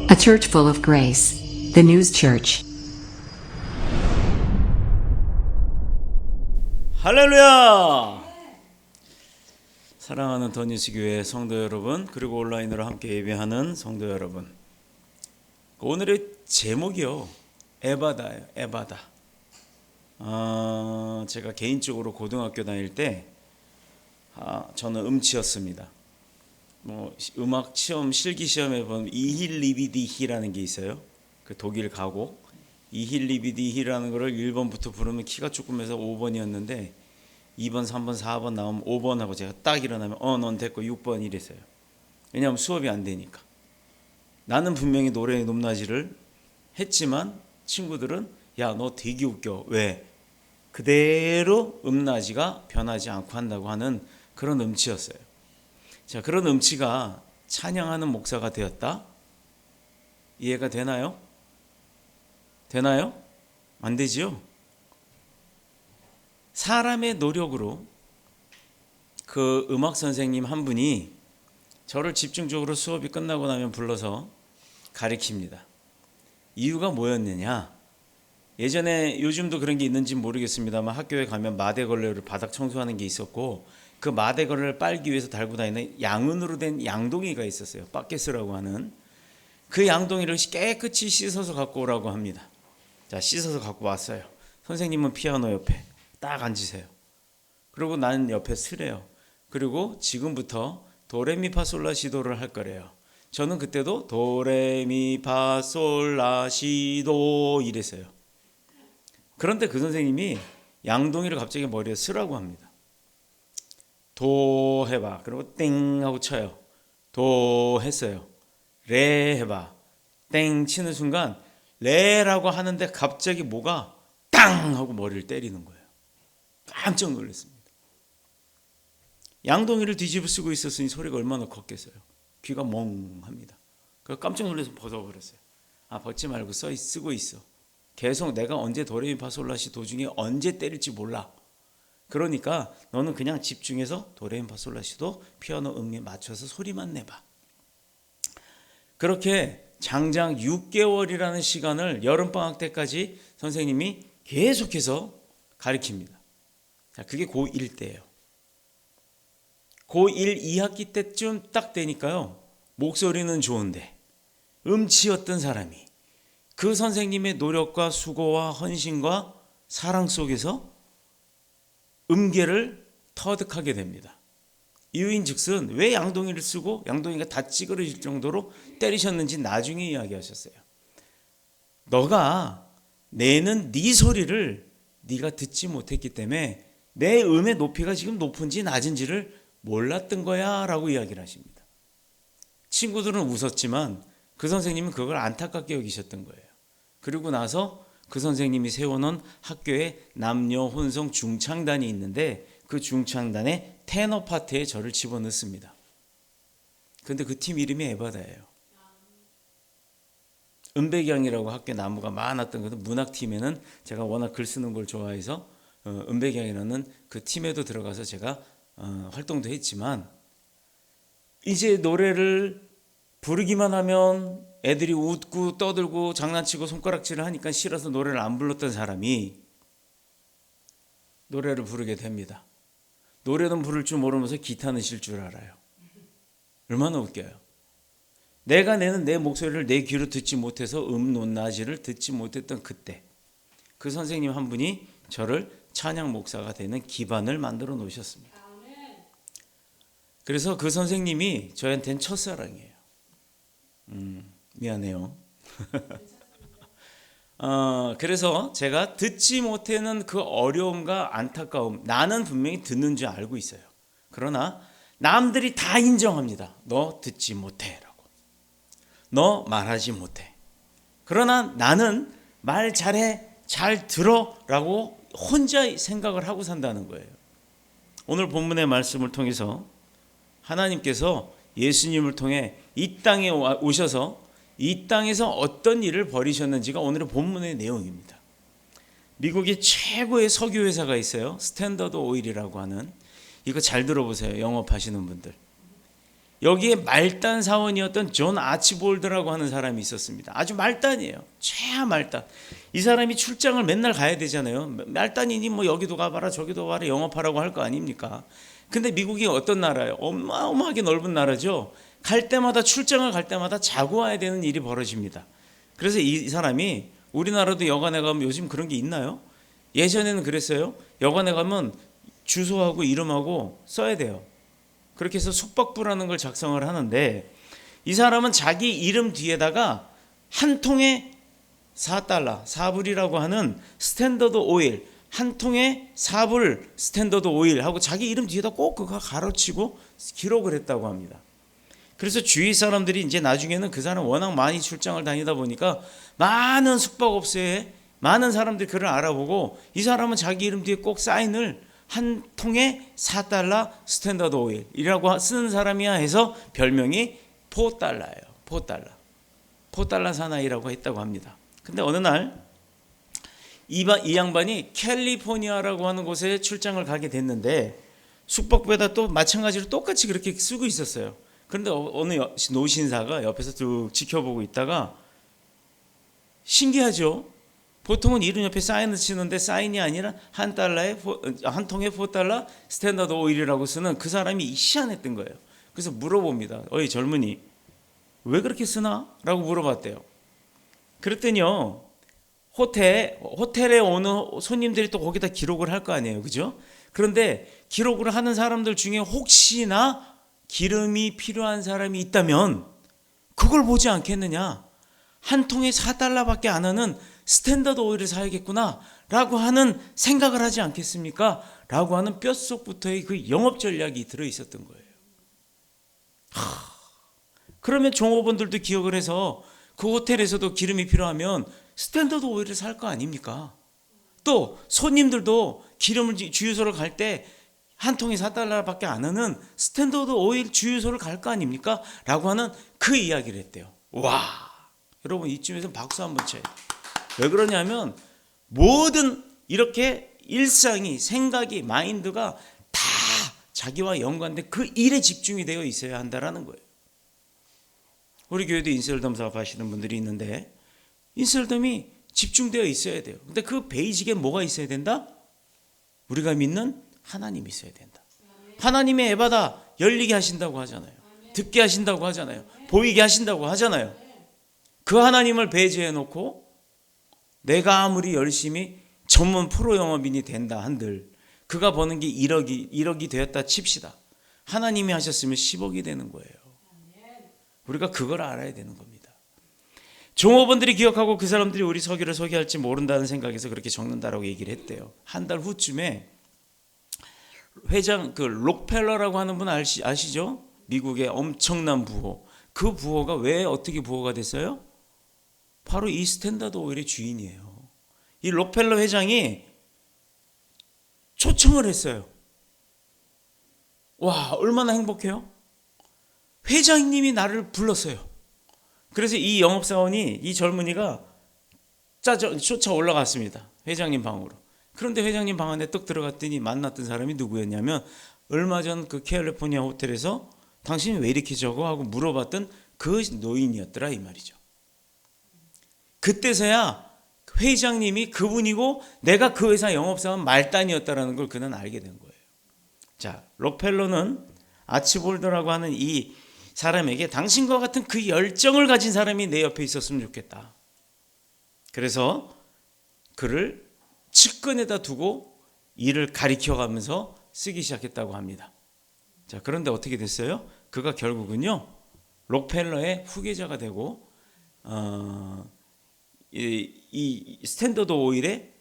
A church full of grace. The News Church. 할렐루야! 사랑하는 더뉴스 교회 성도 여러분, 그리고 온라인으로 함께 예배하는 성도 여러분, 오늘의 제목이요, 에바다예요. 에바다. 제가 개인적으로 고등학교 다닐 때 저는 음치였습니다. 음악 시험, 실기 시험에 보면 이힐리비디히라는 게 있어요. 그 독일 가곡 이힐리비디히라는 거를 1번부터 부르면 키가 조금해서 5번이었는데 2번, 3번, 4번 나오면 5번 하고 제가 딱 일어나면 넌 됐고 6번 이랬어요. 왜냐하면 수업이 안 되니까. 나는 분명히 노래 높낮이를 했지만 친구들은 야, 너 되게 웃겨. 왜? 그대로 음낮이가 변하지 않고 한다고 하는 그런 음치였어요. 자, 그런 음치가 찬양하는 목사가 되었다? 이해가 되나요? 되나요? 안 되지요? 사람의 노력으로 그 음악 선생님 한 분이 저를 집중적으로 수업이 끝나고 나면 불러서 가르칩니다. 이유가 뭐였느냐? 예전에, 요즘도 그런 게 있는지 모르겠습니다만 학교에 가면 마대걸레를 바닥 청소하는 게 있었고, 그 마대걸레를 빨기 위해서 달고 다니는 양은으로 된 양동이가 있었어요. 바켓이라고 하는. 그 양동이를 깨끗이 씻어서 갖고 오라고 합니다. 자, 씻어서 갖고 왔어요. 선생님은 피아노 옆에 딱 앉으세요. 그리고 나는 옆에 서래요. 그리고 지금부터 도레미파솔라시도를 할 거래요. 저는 그때도 도레미파솔라시도 이랬어요. 그런데 그 선생님이 양동이를 갑자기 머리에 쓰라고 합니다. 도 해봐. 그리고 땡 하고 쳐요. 도 했어요. 레 해봐. 땡 치는 순간 레라고 하는데 갑자기 뭐가 땅 하고 머리를 때리는 거예요. 깜짝 놀랐습니다. 양동이를 뒤집어 쓰고 있었으니 소리가 얼마나 컸겠어요. 귀가 멍합니다. 그래서 깜짝 놀라서 벗어버렸어요. 벗지 말고 쓰고 있어. 계속 내가 언제 도레미파솔라시 도중에 언제 때릴지 몰라. 그러니까 너는 그냥 집중해서 도레미파솔라시도 피아노 음에 맞춰서 소리만 내봐. 그렇게 장장 6개월이라는 시간을 여름방학 때까지 선생님이 계속해서 가르칩니다. 자, 그게 고1 때예요. 고1 2학기 때쯤 딱 되니까요, 목소리는 좋은데 음치였던 사람이 그 선생님의 노력과 수고와 헌신과 사랑 속에서 음계를 터득하게 됩니다. 이유인즉슨 왜 양동이를 쓰고 양동이가 다 찌그러질 정도로 때리셨는지 나중에 이야기하셨어요. 너가 내는 네 소리를 네가 듣지 못했기 때문에 내 음의 높이가 지금 높은지 낮은지를 몰랐던 거야 라고 이야기를 하십니다. 친구들은 웃었지만 그 선생님은 그걸 안타깝게 여기셨던 거예요. 그리고 나서 그 선생님이 세워놓은 학교에 남녀 혼성 중창단이 있는데 그 중창단의 테너 파트에 저를 집어넣습니다. 그런데 그 팀 이름이 에바다예요. 은백양이라고 학교에 나무가 많았던 것은 문학팀에는 제가 워낙 글 쓰는 걸 좋아해서 은백양이라는 그 팀에도 들어가서 제가 활동도 했지만, 이제 노래를 부르기만 하면 애들이 웃고 떠들고 장난치고 손가락질을 하니까 싫어서 노래를 안 불렀던 사람이 노래를 부르게 됩니다. 노래는 부를 줄 모르면서 기타는 칠 줄 알아요. 얼마나 웃겨요. 내가 내는 내 목소리를 내 귀로 듣지 못해서 높낮이를 듣지 못했던 그때 그 선생님 한 분이 저를 찬양 목사가 되는 기반을 만들어 놓으셨습니다. 그래서 그 선생님이 저한테는 첫사랑이에요. 미안해요. 그래서 제가 듣지 못하는 그 어려움과 안타까움, 나는 분명히 듣는 줄 알고 있어요. 그러나 남들이 다 인정합니다. 너 듣지 못해 라고. 너 말하지 못해. 그러나 나는 말 잘해, 잘 들어 라고 혼자 생각을 하고 산다는 거예요. 오늘 본문의 말씀을 통해서 하나님께서 예수님을 통해 이 땅에 오셔서 이 땅에서 어떤 일을 벌이셨는지가 오늘의 본문의 내용입니다. 미국의 최고의 석유 회사가 있어요. 스탠더드 오일이라고 하는. 이거 잘 들어보세요. 영업하시는 분들. 여기에 말단 사원이었던 존 아치볼드라고 하는 사람이 있었습니다. 아주 말단이에요. 최하 말단. 이 사람이 출장을 맨날 가야 되잖아요. 말단이니 뭐 여기도 가봐라 저기도 가봐라 영업하라고 할 거 아닙니까? 근데 미국이 어떤 나라예요? 어마어마하게 넓은 나라죠. 갈 때마다 출장을 갈 때마다 자고 와야 되는 일이 벌어집니다. 그래서 이 사람이 우리나라도 여관에 가면 요즘 그런 게 있나요? 예전에는 그랬어요. 여관에 가면 주소하고 이름하고 써야 돼요. 그렇게 해서 숙박부라는 걸 작성을 하는데 이 사람은 자기 이름 뒤에다가 한 통에 4달러, 4불이라고 하는 스탠더드 오일, 한 통에 4불 스탠더드 오일 하고 자기 이름 뒤에다 꼭 그거 가로치고 기록을 했다고 합니다. 그래서 주위 사람들이 이제 나중에는 그 사람 워낙 많이 출장을 다니다 보니까 많은 숙박업소에 많은 사람들이 그를 알아보고 이 사람은 자기 이름 뒤에 꼭 사인을 한 통에 4달러 스탠더드 오일이라고 쓰는 사람이야 해서 별명이 4달러예요. 4달러. 4달러 사나이라고 했다고 합니다. 근데 어느 날 이 양반이 캘리포니아라고 하는 곳에 출장을 가게 됐는데 숙박부에다 또 마찬가지로 똑같이 그렇게 쓰고 있었어요. 그런데 어느 노신사가 옆에서 쭉 지켜보고 있다가 신기하죠. 보통은 이름 옆에 사인을 치는데 사인이 아니라 한 통에 4달러 스탠더드 오일이라고 쓰는 그 사람이 희한했던 거예요. 그래서 물어봅니다. 어이 젊은이 왜 그렇게 쓰나? 라고 물어봤대요. 그랬더니요. 호텔에 오는 손님들이 또 거기다 기록을 할 거 아니에요. 그죠? 그런데 기록을 하는 사람들 중에 혹시나 기름이 필요한 사람이 있다면 그걸 보지 않겠느냐. 한 통에 4달러밖에 안 하는 스탠더드 오일을 사야겠구나 라고 하는 생각을 하지 않겠습니까? 라고 하는 뼛속부터의 그 영업 전략이 들어있었던 거예요. 그러면 종업원들도 기억을 해서 그 호텔에서도 기름이 필요하면 스탠더드 오일을 살 거 아닙니까? 또 손님들도 기름을 주유소를 갈 때 한 통에 4달러밖에 안 하는 스탠더드 오일 주유소를 갈 거 아닙니까? 라고 하는 그 이야기를 했대요. 와, 여러분 이쯤에서 박수 한번 쳐요. 왜 그러냐면 모든 이렇게 일상이 생각이 마인드가 다 자기와 연관된 그 일에 집중이 되어 있어야 한다라는 거예요. 우리 교회도 인셀덤 사업하시는 분들이 있는데 인셀덤이 집중되어 있어야 돼요. 근데 그 베이직에 뭐가 있어야 된다? 우리가 믿는 하나님이 있어야 된다. 하나님의 에바다 열리게 하신다고 하잖아요. 듣게 하신다고 하잖아요. 보이게 하신다고 하잖아요. 그 하나님을 배제해 놓고 내가 아무리 열심히 전문 프로 영업인이 된다 한들 그가 버는 게 1억이 되었다 칩시다. 하나님이 하셨으면 10억이 되는 거예요. 우리가 그걸 알아야 되는 겁니다. 종업원들이 기억하고 그 사람들이 우리 서기를 소개할지 모른다는 생각에서 그렇게 적는다라고 얘기를 했대요. 한 달 후쯤에 회장 그 록펠러라고 하는 분 아시죠? 미국의 엄청난 부호. 그 부호가 왜 어떻게 부호가 됐어요? 바로 이 스탠더드 오일의 주인이에요. 이 록펠러 회장이 초청을 했어요. 와, 얼마나 행복해요? 회장님이 나를 불렀어요. 그래서 이 영업사원이 이 젊은이가 쫓아 올라갔습니다. 회장님 방으로. 그런데 회장님 방 안에 떡 들어갔더니 만났던 사람이 누구였냐면 얼마 전 그 캘리포니아 호텔에서 당신이 왜 이렇게 적어? 하고 물어봤던 그 노인이었더라 이 말이죠. 그때서야 회장님이 그분이고 내가 그 회사 영업사원 말단이었다라는 걸 그는 알게 된 거예요. 자, 록펠러는 아치볼더라고 하는 이 사람에게 당신과 같은 그 열정을 가진 사람이 내 옆에 있었으면 좋겠다. 그래서 그를 측근에다 두고 일을 가리켜가면서 쓰기 시작했다고 합니다. 자, 그런데 어떻게 됐어요? 그가 결국은요 록펠러의 후계자가 되고 이 스탠더드 오일의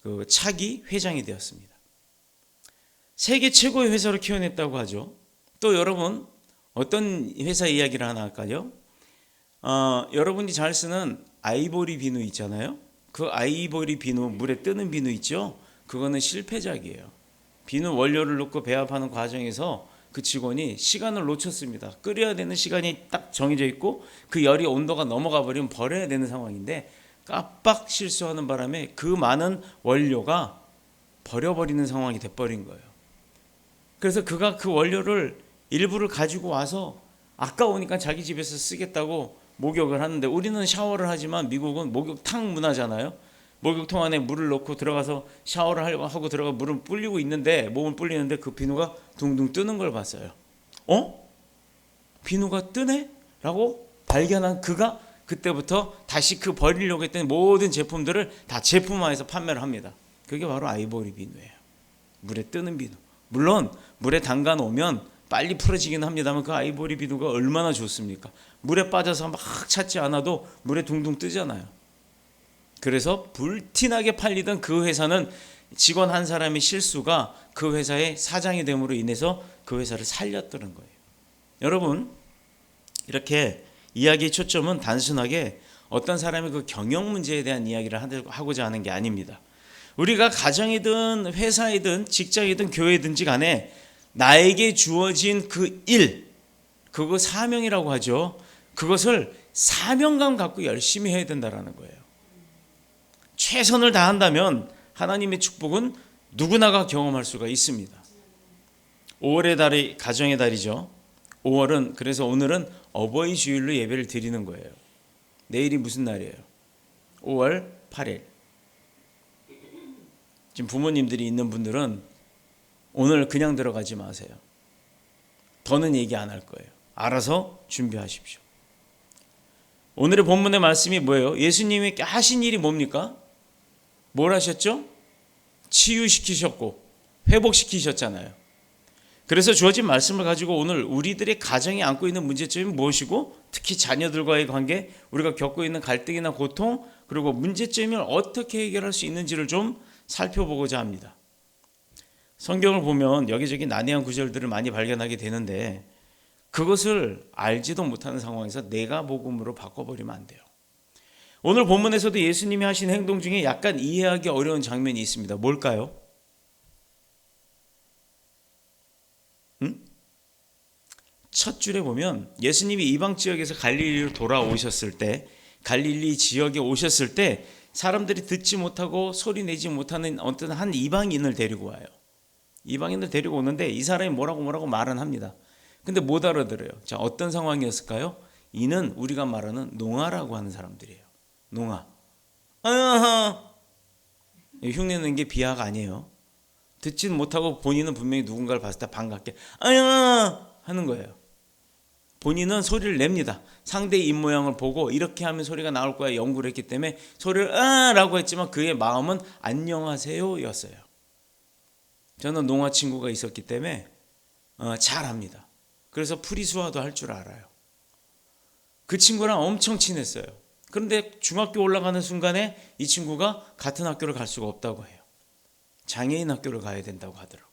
그 차기 회장이 되었습니다. 세계 최고의 회사로 키워냈다고 하죠. 또 여러분 어떤 회사 이야기를 하나 할까요? 여러분이 잘 쓰는 아이보리 비누 있잖아요. 그 아이보리 비누, 물에 뜨는 비누 있죠. 그거는 실패작이에요. 비누 원료를 넣고 배합하는 과정에서 그 직원이 시간을 놓쳤습니다. 끓여야 되는 시간이 딱 정해져 있고 그 열이 온도가 넘어가 버리면 버려야 되는 상황인데 깜빡 실수하는 바람에 그 많은 원료가 버려버리는 상황이 돼버린 거예요. 그래서 그가 그 원료를 일부를 가지고 와서 아까우니까 자기 집에서 쓰겠다고 목욕을 하는데 우리는 샤워를 하지만 미국은 목욕탕 문화잖아요. 목욕통 안에 물을 넣고 들어가서 샤워를 하고 들어가 물은 불리고 있는데 몸은 불리는데 그 비누가 둥둥 뜨는 걸 봤어요. 비누가 뜨네? 라고 발견한 그가 그때부터 다시 그 버리려고 했던 모든 제품들을 다 제품화해서 판매를 합니다. 그게 바로 아이보리 비누예요. 물에 뜨는 비누. 물론 물에 담가 놓으면 빨리 풀어지긴 합니다만 그 아이보리 비누가 얼마나 좋습니까? 물에 빠져서 막 찾지 않아도 물에 둥둥 뜨잖아요. 그래서 불티나게 팔리던 그 회사는 직원 한 사람의 실수가 그 회사의 사장이 됨으로 인해서 그 회사를 살렸다는 거예요. 여러분, 이렇게 이야기의 초점은 단순하게 어떤 사람의 그 경영 문제에 대한 이야기를 하고자 하는 게 아닙니다. 우리가 가정이든 회사이든 직장이든 교회든지 간에 나에게 주어진 그 일, 그거 사명이라고 하죠. 그것을 사명감 갖고 열심히 해야 된다는 거예요. 최선을 다한다면 하나님의 축복은 누구나가 경험할 수가 있습니다. 5월의 달이 가정의 달이죠. 5월은 그래서 오늘은 어버이 주일로 예배를 드리는 거예요. 내일이 무슨 날이에요? 5월 8일. 지금 부모님들이 있는 분들은 오늘 그냥 들어가지 마세요. 더는 얘기 안 할 거예요. 알아서 준비하십시오. 오늘의 본문의 말씀이 뭐예요? 예수님이 하신 일이 뭡니까? 뭘 하셨죠? 치유시키셨고 회복시키셨잖아요. 그래서 주어진 말씀을 가지고 오늘 우리들의 가정이 안고 있는 문제점이 무엇이고 특히 자녀들과의 관계, 우리가 겪고 있는 갈등이나 고통, 그리고 문제점을 어떻게 해결할 수 있는지를 좀 살펴보고자 합니다. 성경을 보면 여기저기 난해한 구절들을 많이 발견하게 되는데 그것을 알지도 못하는 상황에서 내가 복음으로 바꿔버리면 안 돼요. 오늘 본문에서도 예수님이 하신 행동 중에 약간 이해하기 어려운 장면이 있습니다. 뭘까요? 첫 줄에 보면 예수님이 이방 지역에서 갈릴리로 돌아오셨을 때, 갈릴리 지역에 오셨을 때 사람들이 듣지 못하고 소리 내지 못하는 어떤 한 이방인을 데리고 와요. 이방인을 데리고 오는데 이 사람이 뭐라고 말은 합니다. 근데 못 알아들어요. 자, 어떤 상황이었을까요? 이는 우리가 말하는 농아라고 하는 사람들이에요. 농아. 흉내내는 게 비하가 아니에요. 듣지는 못하고 본인은 분명히 누군가를 봤을 때 반갑게 하는 거예요. 본인은 소리를 냅니다. 상대의 입모양을 보고 이렇게 하면 소리가 나올 거야 연구를 했기 때문에 소리를 라고 했지만 그의 마음은 안녕하세요 였어요. 저는 농아 친구가 있었기 때문에 잘 압니다. 그래서 프리수화도 할 줄 알아요. 그 친구랑 엄청 친했어요. 그런데 중학교 올라가는 순간에 이 친구가 같은 학교를 갈 수가 없다고 해요. 장애인 학교를 가야 된다고 하더라고요.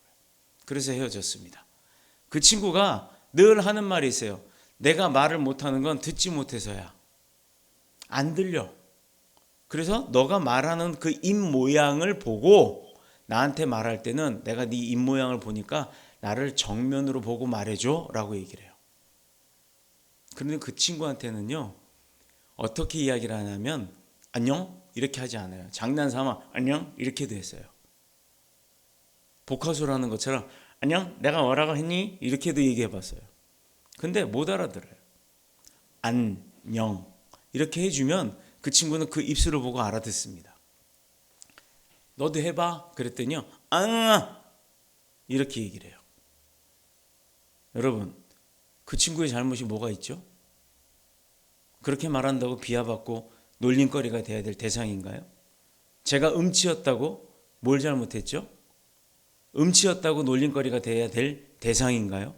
그래서 헤어졌습니다. 그 친구가 늘 하는 말이 있어요. 내가 말을 못하는 건 듣지 못해서야. 안 들려. 그래서 너가 말하는 그 입 모양을 보고 나한테 말할 때는 내가 네 입 모양을 보니까 나를 정면으로 보고 말해줘 라고 얘기를 해요. 그런데 그 친구한테는요 어떻게 이야기를 하냐면 안녕 이렇게 하지 않아요. 장난삼아 안녕 이렇게도 했어요. 복화술하는 것처럼 안녕 내가 뭐라고 했니? 이렇게도 얘기해봤어요. 근데 못 알아들어요. 안녕 이렇게 해주면 그 친구는 그 입술을 보고 알아듣습니다. 너도 해봐 그랬더니요 이렇게 얘기를 해요. 여러분 그 친구의 잘못이 뭐가 있죠? 그렇게 말한다고 비하받고 놀림거리가 돼야 될 대상인가요? 제가 음치였다고 뭘 잘못했죠? 음치였다고 놀림거리가 돼야 될 대상인가요?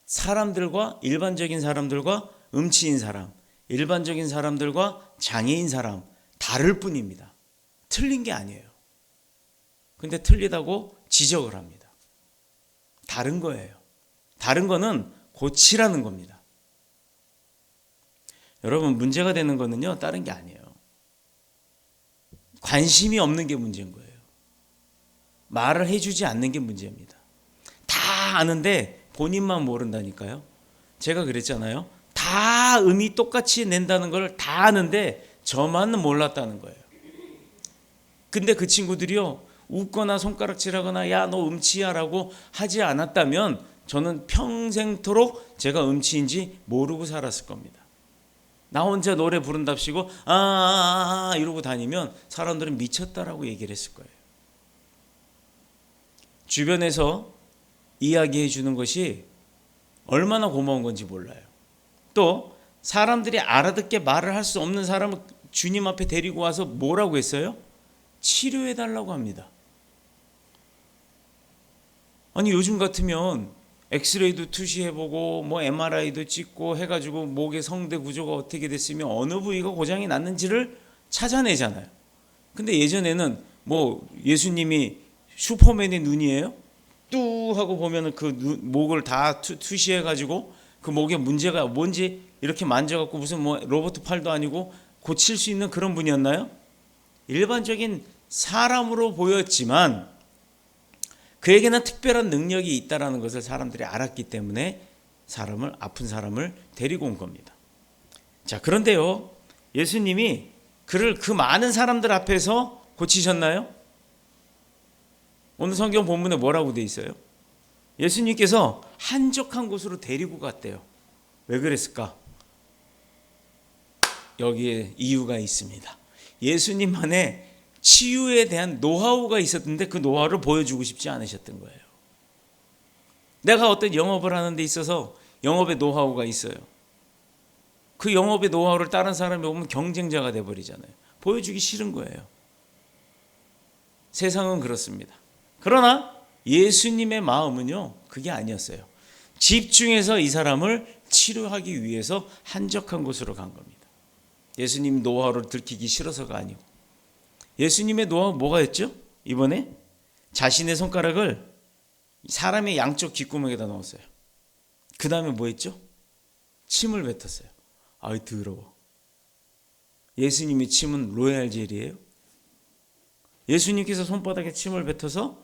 사람들과 일반적인 사람들과 음치인 사람, 일반적인 사람들과 장애인 사람 다를 뿐입니다. 틀린 게 아니에요. 근데 틀리다고 지적을 합니다. 다른 거예요. 다른 거는 고치라는 겁니다. 여러분 문제가 되는 거는요 다른 게 아니에요. 관심이 없는 게 문제인 거예요. 말을 해주지 않는 게 문제입니다. 다 아는데 본인만 모른다니까요. 제가 그랬잖아요. 다 음이 똑같이 낸다는 걸 다 아는데 저만 몰랐다는 거예요. 근데 그 친구들이요 웃거나 손가락질하거나 야 너 음치야 라고 하지 않았다면 저는 평생토록 제가 음치인지 모르고 살았을 겁니다. 나 혼자 노래 부른답시고 이러고 다니면 사람들은 미쳤다라고 얘기를 했을 거예요. 주변에서 이야기해 주는 것이 얼마나 고마운 건지 몰라요. 또 사람들이 알아듣게 말을 할 수 없는 사람을 주님 앞에 데리고 와서 뭐라고 했어요? 치료해 달라고 합니다. 아니 요즘 같으면 엑스레이도 투시해보고 뭐 MRI도 찍고 해가지고 목의 성대 구조가 어떻게 됐으면 어느 부위가 고장이 났는지를 찾아내잖아요. 근데 예전에는 뭐 예수님이 슈퍼맨의 눈이에요? 뚜 하고 보면은 그 목을 다 투시해가지고 그 목에 문제가 뭔지 이렇게 만져갖고 무슨 뭐 로봇 팔도 아니고 고칠 수 있는 그런 분이었나요? 일반적인 사람으로 보였지만 그에게는 특별한 능력이 있다라는 것을 사람들이 알았기 때문에 아픈 사람을 데리고 온 겁니다. 자, 그런데요, 예수님이 그를 그 많은 사람들 앞에서 고치셨나요? 오늘 성경 본문에 뭐라고 돼 있어요? 예수님께서 한적한 곳으로 데리고 갔대요. 왜 그랬을까? 여기에 이유가 있습니다. 예수님만의 치유에 대한 노하우가 있었는데 그 노하우를 보여주고 싶지 않으셨던 거예요. 내가 어떤 영업을 하는 데 있어서 영업의 노하우가 있어요. 그 영업의 노하우를 다른 사람이 오면 경쟁자가 돼버리잖아요. 보여주기 싫은 거예요. 세상은 그렇습니다. 그러나 예수님의 마음은요, 그게 아니었어요. 집중해서 이 사람을 치료하기 위해서 한적한 곳으로 간 겁니다. 예수님 노하우를 들키기 싫어서가 아니고. 예수님의 노하우 뭐가 였죠? 이번에 자신의 손가락을 사람의 양쪽 귓구멍에다 넣었어요. 그 다음에 뭐 했죠? 침을 뱉었어요. 아이 더러워. 예수님의 침은 로얄 젤이에요? 예수님께서 손바닥에 침을 뱉어서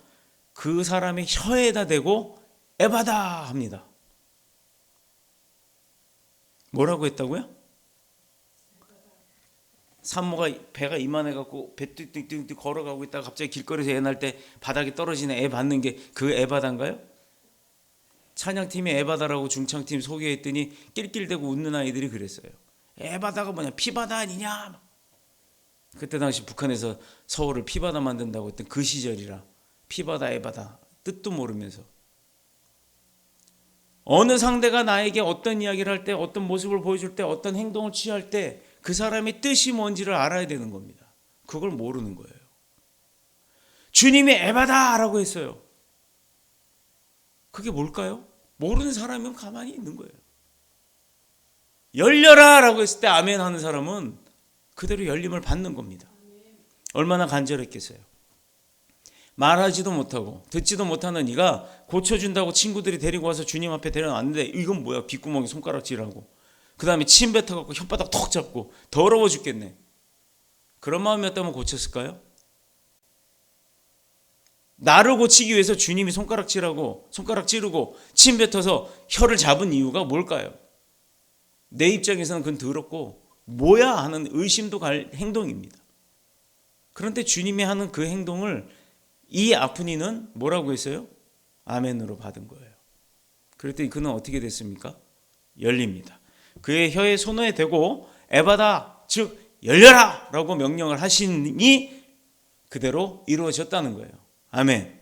그 사람의 혀에다 대고 에바다 합니다. 뭐라고 했다고요? 산모가 배가 이만해갖고 배 뚝뚝뚝 걸어가고 있다가 갑자기 길거리에서 애 날 때 바닥에 떨어지는 애 받는 게 그 에바다인가요? 찬양팀이 에바다라고 중창팀 소개했더니 낄낄대고 웃는 아이들이 그랬어요. 에바다가 뭐냐, 피바다 아니냐. 그때 당시 북한에서 서울을 피바다 만든다고 했던 그 시절이라 피바다 에바다 뜻도 모르면서 어느 상대가 나에게 어떤 이야기를 할 때, 어떤 모습을 보여줄 때, 어떤 행동을 취할 때 그 사람의 뜻이 뭔지를 알아야 되는 겁니다. 그걸 모르는 거예요. 주님이 에바다라고 했어요. 그게 뭘까요? 모르는 사람이면 가만히 있는 거예요. 열려라라고 했을 때 아멘 하는 사람은 그대로 열림을 받는 겁니다. 얼마나 간절했겠어요. 말하지도 못하고 듣지도 못하는 이가 고쳐준다고 친구들이 데리고 와서 주님 앞에 데려놨는데 이건 뭐야, 귓구멍에 손가락질하고 그 다음에 침 뱉어갖고 혓바닥 톡 잡고 더러워 죽겠네. 그런 마음이었다면 고쳤을까요? 나를 고치기 위해서 주님이 손가락 찌르고 침 뱉어서 혀를 잡은 이유가 뭘까요? 내 입장에서는 그건 더럽고 뭐야 하는 의심도 갈 행동입니다. 그런데 주님이 하는 그 행동을 이 아픈 이는 뭐라고 했어요? 아멘으로 받은 거예요. 그랬더니 그는 어떻게 됐습니까? 열립니다. 그의 혀에 손에 대고 에바다, 즉 열려라 라고 명령을 하시니 그대로 이루어졌다는 거예요. 아멘.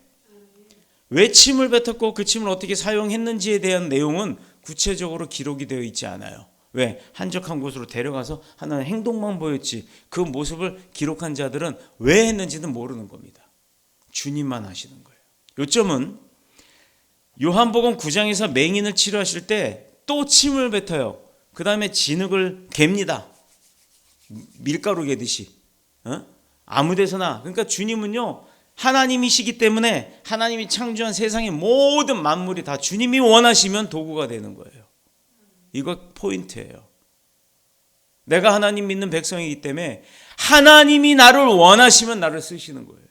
왜 침을 뱉었고 그 침을 어떻게 사용했는지에 대한 내용은 구체적으로 기록이 되어 있지 않아요. 왜? 한적한 곳으로 데려가서 하는 행동만 보였지 그 모습을 기록한 자들은 왜 했는지는 모르는 겁니다. 주님만 하시는 거예요. 요점은 요한복음 9장에서 맹인을 치료하실 때 또 침을 뱉어요. 그 다음에 진흙을 갭니다. 밀가루 개듯이. 아무 데서나. 그러니까 주님은요, 하나님이시기 때문에 하나님이 창조한 세상의 모든 만물이 다 주님이 원하시면 도구가 되는 거예요. 이거 포인트예요. 내가 하나님 믿는 백성이기 때문에 하나님이 나를 원하시면 나를 쓰시는 거예요.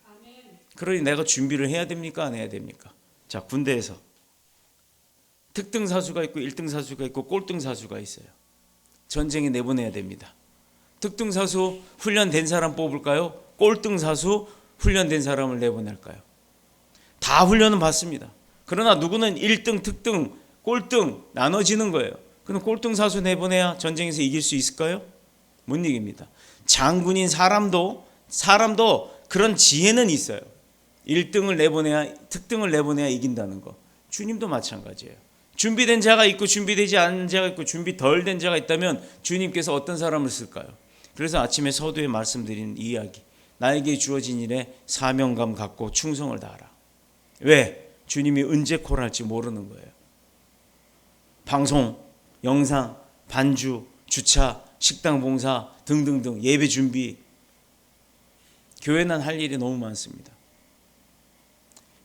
그러니 내가 준비를 해야 됩니까? 안 해야 됩니까? 자, 군대에서 특등사수가 있고 1등사수가 있고 꼴등사수가 있어요. 전쟁에 내보내야 됩니다. 특등사수 훈련된 사람 뽑을까요? 꼴등사수 훈련된 사람을 내보낼까요? 다 훈련은 받습니다. 그러나 누구는 1등, 특등, 꼴등 나눠지는 거예요. 그럼 꼴등 사수 내보내야 전쟁에서 이길 수 있을까요? 못 이깁니다. 장군인 사람도 그런 지혜는 있어요. 1등을 내보내야, 특등을 내보내야 이긴다는 거. 주님도 마찬가지예요. 준비된 자가 있고 준비되지 않은 자가 있고 준비 덜 된 자가 있다면 주님께서 어떤 사람을 쓸까요? 그래서 아침에 서두에 말씀드린 이야기, 나에게 주어진 일에 사명감 갖고 충성을 다하라. 왜? 주님이 언제 콜할지 모르는 거예요. 방송, 영상, 반주, 주차, 식당 봉사 등등등 예배 준비, 교회는 할 일이 너무 많습니다.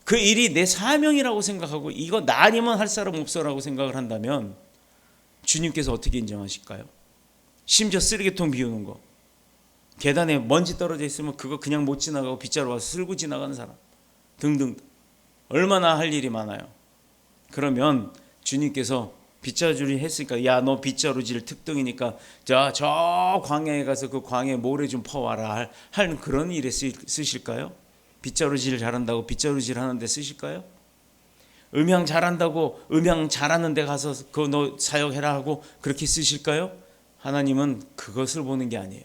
그 일이 내 사명이라고 생각하고 이거 나 아니면 할 사람 없어라고 생각을 한다면 주님께서 어떻게 인정하실까요? 심지어 쓰레기통 비우는 거, 계단에 먼지 떨어져 있으면 그거 그냥 못 지나가고 빗자루 와서 쓸고 지나가는 사람 등등, 얼마나 할 일이 많아요. 그러면 주님께서 빗자루질 했으니까 야, 너 빗자루질 특등이니까 저 광야에 가서 그 광야에 모래 좀 퍼와라 할 그런 일에 쓰실까요? 빗자루질 잘한다고 빗자루질 하는데 쓰실까요? 음향 잘한다고 음향 잘하는 데 가서 그거 너 사역해라 하고 그렇게 쓰실까요? 하나님은 그것을 보는 게 아니에요.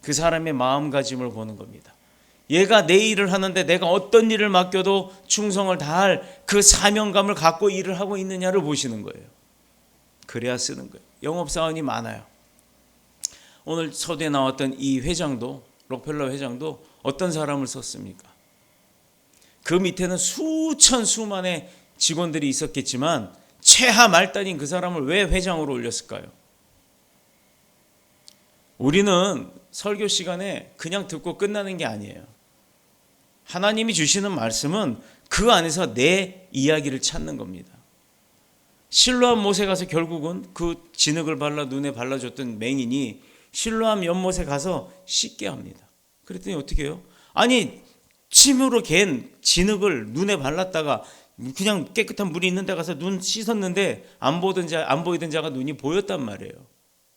그 사람의 마음가짐을 보는 겁니다. 얘가 내 일을 하는데 내가 어떤 일을 맡겨도 충성을 다할 그 사명감을 갖고 일을 하고 있느냐를 보시는 거예요. 그래야 쓰는 거예요. 영업사원이 많아요. 오늘 서두에 나왔던 이 회장도, 록펠러 회장도 어떤 사람을 썼습니까? 그 밑에는 수만의 직원들이 있었겠지만 최하 말단인 그 사람을 왜 회장으로 올렸을까요? 우리는 설교 시간에 그냥 듣고 끝나는 게 아니에요. 하나님이 주시는 말씀은 그 안에서 내 이야기를 찾는 겁니다. 실로암 못에 가서 결국은 그 진흙을 발라 눈에 발라줬던 맹인이 실로암 연못에 가서 씻게 합니다. 그랬더니 어떻게 해요? 아니, 침으로 갠 진흙을 눈에 발랐다가 그냥 깨끗한 물이 있는 데 가서 눈 씻었는데 안 보이던 자가 눈이 보였단 말이에요.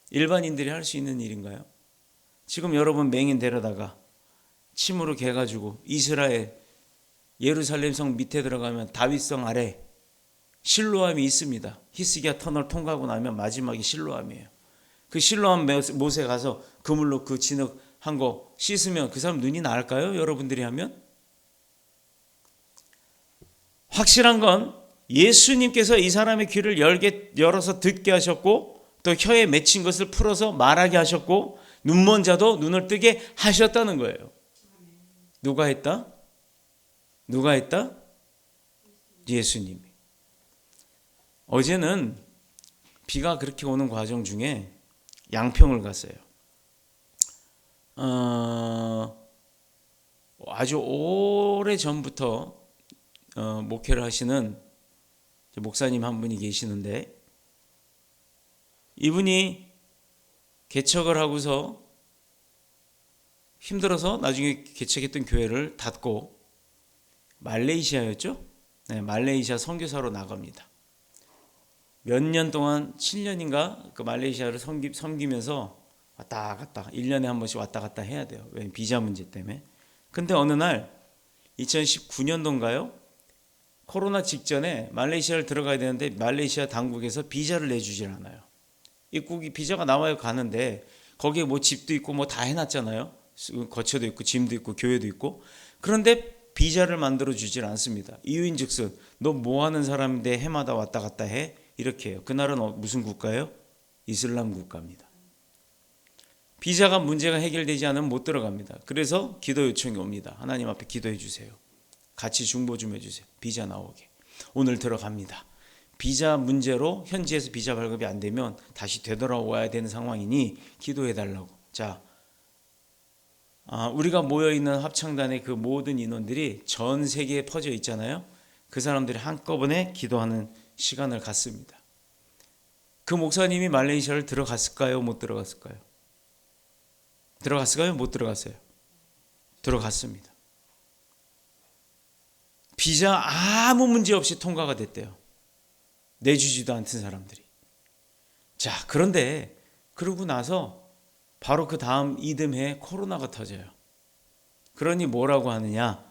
일반인들이 할 수 있는 일인가요? 지금 여러분 맹인 데려다가 침으로 개가지고 이스라엘 예루살렘 성 밑에 들어가면 다윗성 아래 실로암이 있습니다. 히스기야 터널 통과하고 나면 마지막이 실로암이에요. 그 실로암 못에 가서 그물로 그 진흙 한 거 씻으면 그 사람 눈이 나을까요? 여러분들이 하면? 확실한 건 예수님께서 이 사람의 귀를 열어서 듣게 하셨고 또 혀에 맺힌 것을 풀어서 말하게 하셨고 눈먼 자도 눈을 뜨게 하셨다는 거예요. 누가 했다? 누가 했다? 예수님이. 어제는 비가 그렇게 오는 과정 중에 양평을 갔어요. 아주 오래 전부터 목회를 하시는 목사님 한 분이 계시는데 이분이 개척을 하고서 힘들어서 나중에 개척했던 교회를 닫고 말레이시아였죠? 네, 말레이시아 선교사로 나갑니다. 몇 년 동안 7년인가 그 말레이시아를 섬기면서 왔다 갔다 1년에 한 번씩 왔다 갔다 해야 돼요. 왜? 비자 문제 때문에. 근데 어느 날 2019년도인가요? 코로나 직전에 말레이시아를 들어가야 되는데 말레이시아 당국에서 비자를 내주질 않아요. 입국이 비자가 나와요. 가는데 거기에 뭐 집도 있고 뭐 다 해놨잖아요. 거처도 있고 짐도 있고 교회도 있고. 그런데 비자를 만들어 주질 않습니다. 이유인즉슨 너 뭐 하는 사람인데 해마다 왔다 갔다 해? 이렇게 해요. 그 나라는 무슨 국가예요? 이슬람 국가입니다. 비자가 문제가 해결되지 않으면 못 들어갑니다. 그래서 기도 요청이 옵니다. 하나님 앞에 기도해 주세요. 같이 중보 좀 해주세요. 비자 나오게. 오늘 들어갑니다. 비자 문제로 현지에서 비자 발급이 안 되면 다시 되돌아와야 되는 상황이니 기도해 달라고. 자, 우리가 모여있는 합창단의 그 모든 인원들이 전 세계에 퍼져 있잖아요. 그 사람들이 한꺼번에 기도하는 시간을 갖습니다. 그 목사님이 말레이시아를 들어갔을까요? 못 들어갔을까요? 들어갔을까요? 못 들어갔어요? 들어갔습니다. 비자 아무 문제 없이 통과가 됐대요. 내주지도 않던 사람들이. 자, 그런데 그러고 나서 바로 그 다음 이듬해에 코로나가 터져요. 그러니 뭐라고 하느냐?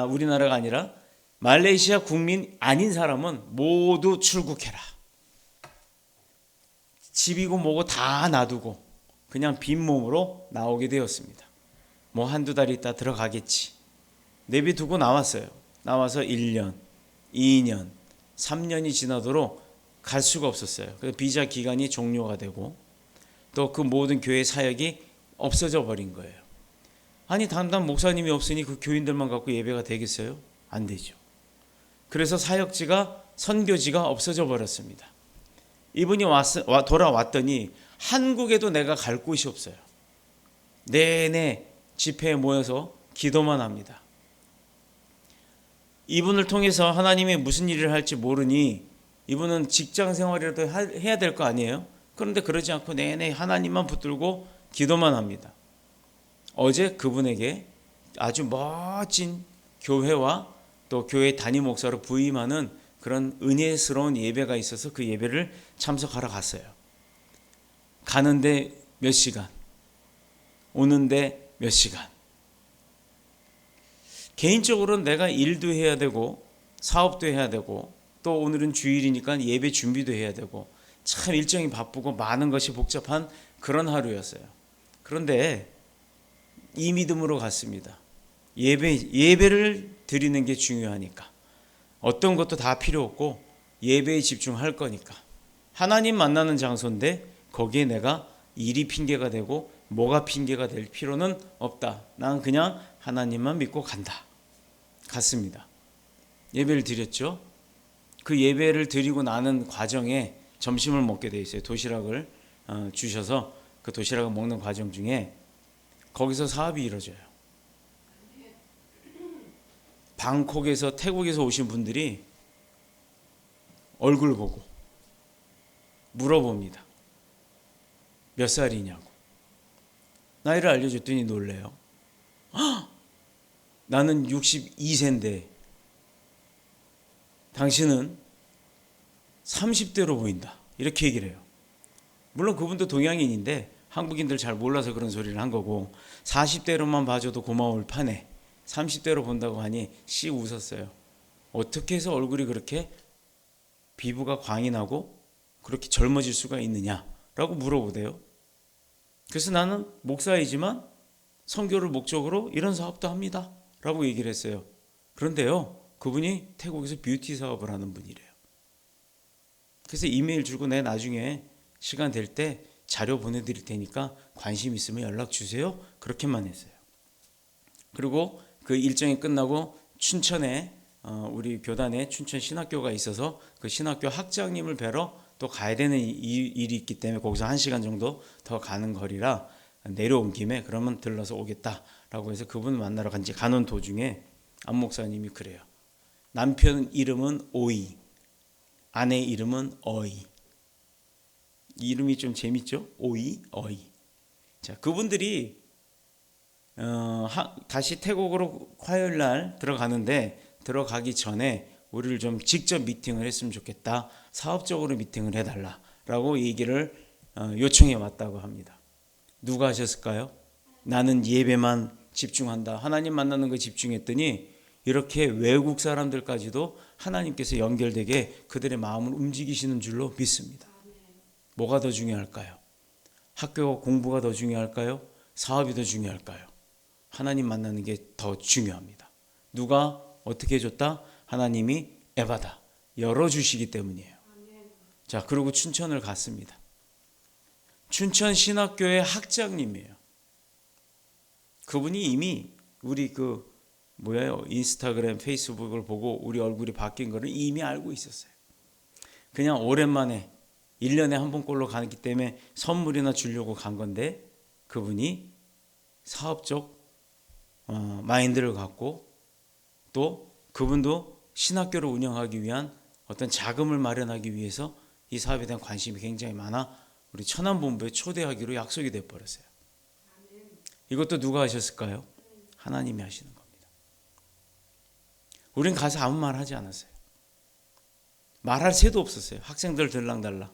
우리나라가 아니라 말레이시아 국민 아닌 사람은 모두 출국해라. 집이고 뭐고 다 놔두고 그냥 빈몸으로 나오게 되었습니다. 뭐 한두 달 있다 들어가겠지. 내비두고 나왔어요. 나와서 1년, 2년, 3년이 지나도록 갈 수가 없었어요. 그래서 비자 기간이 종료가 되고 또 그 모든 교회 사역이 없어져 버린 거예요. 아니 단단 목사님이 없으니 그 교인들만 갖고 예배가 되겠어요? 안 되죠. 그래서 사역지가 선교지가 없어져 버렸습니다. 이분이 돌아왔더니 한국에도 내가 갈 곳이 없어요. 내내 집회에 모여서 기도만 합니다. 이분을 통해서 하나님이 무슨 일을 할지 모르니 이분은 직장 생활이라도 해야 될 거 아니에요? 그런데 그러지 않고 내내 하나님만 붙들고 기도만 합니다. 어제 그분에게 아주 멋진 교회와 또 교회 담임 목사로 부임하는 그런 은혜스러운 예배가 있어서 그 예배를 참석하러 갔어요. 가는데 몇 시간, 오는데 몇 시간. 개인적으로는 내가 일도 해야 되고 사업도 해야 되고 또 오늘은 주일이니까 예배 준비도 해야 되고 참 일정이 바쁘고 많은 것이 복잡한 그런 하루였어요. 그런데 이 믿음으로 갔습니다. 예배를 드리는 게 중요하니까. 어떤 것도 다 필요 없고 예배에 집중할 거니까. 하나님 만나는 장소인데 거기에 내가 일이 핑계가 되고 뭐가 핑계가 될 필요는 없다. 난 그냥 하나님만 믿고 간다. 갔습니다. 예배를 드렸죠. 그 예배를 드리고 나는 과정에 점심을 먹게 돼 있어요. 도시락을 주셔서 그 도시락을 먹는 과정 중에 거기서 사업이 이루어져요. 방콕에서 태국에서 오신 분들이 얼굴 보고 물어봅니다. 몇 살이냐고. 나이를 알려줬더니 놀래요. 나는 62세인데 당신은 30대로 보인다. 이렇게 얘기를 해요. 물론 그분도 동양인인데 한국인들 잘 몰라서 그런 소리를 한 거고 40대로만 봐줘도 고마울 판에 30대로 본다고 하니 씩 웃었어요. 어떻게 해서 얼굴이 그렇게 피부가 광이 나고 그렇게 젊어질 수가 있느냐라고 물어보대요. 그래서 나는 목사이지만 선교를 목적으로 이런 사업도 합니다 라고 얘기를 했어요. 그런데요, 그분이 태국에서 뷰티 사업을 하는 분이래요. 그래서 이메일 주고 내 나중에 시간 될 때 자료 보내드릴 테니까 관심 있으면 연락 주세요. 그렇게만 했어요. 그리고 그 일정이 끝나고 춘천에 우리 교단에 춘천 신학교가 있어서 그 신학교 학장님을 뵈러 또 가야 되는 일이 있기 때문에 거기서 1시간 정도 더 가는 거리라 내려온 김에 그러면 들러서 오겠다라고 해서 그분 만나러 가는 도중에 안 목사님이 그래요. 남편 이름은 오이, 아내 이름은 어이. 이름이 좀 재밌죠? 오이, 어이. 자, 그분들이 다시 태국으로 화요일 날 들어가는데 들어가기 전에 우리를 좀 직접 미팅을 했으면 좋겠다. 사업적으로 미팅을 해달라라고 얘기를 요청해 왔다고 합니다. 누가 하셨을까요? 나는 예배만 집중한다. 하나님 만나는 거 집중했더니 이렇게 외국 사람들까지도 하나님께서 연결되게 그들의 마음을 움직이시는 줄로 믿습니다. 뭐가 더 중요할까요? 학교 공부가 더 중요할까요? 사업이 더 중요할까요? 하나님 만나는 게 더 중요합니다. 누가 어떻게 해줬다? 하나님이 에바다 열어주시기 때문이에요. 자, 그리고 춘천을 갔습니다. 춘천 신학교의 학장님이에요. 그분이 이미 우리 인스타그램, 페이스북을 보고 우리 얼굴이 바뀐 거를 이미 알고 있었어요. 그냥 오랜만에 1년에 한 번꼴로 가기 때문에 선물이나 주려고 간 건데 그분이 사업적 마인드를 갖고 또 그분도 신학교를 운영하기 위한 어떤 자금을 마련하기 위해서 이 사업에 대한 관심이 굉장히 많아 우리 천안본부에 초대하기로 약속이 돼버렸어요. 이것도 누가 하셨을까요? 하나님이 하시는 겁니다. 우린 가서 아무 말 하지 않았어요. 말할 새도 없었어요. 학생들 들랑달랑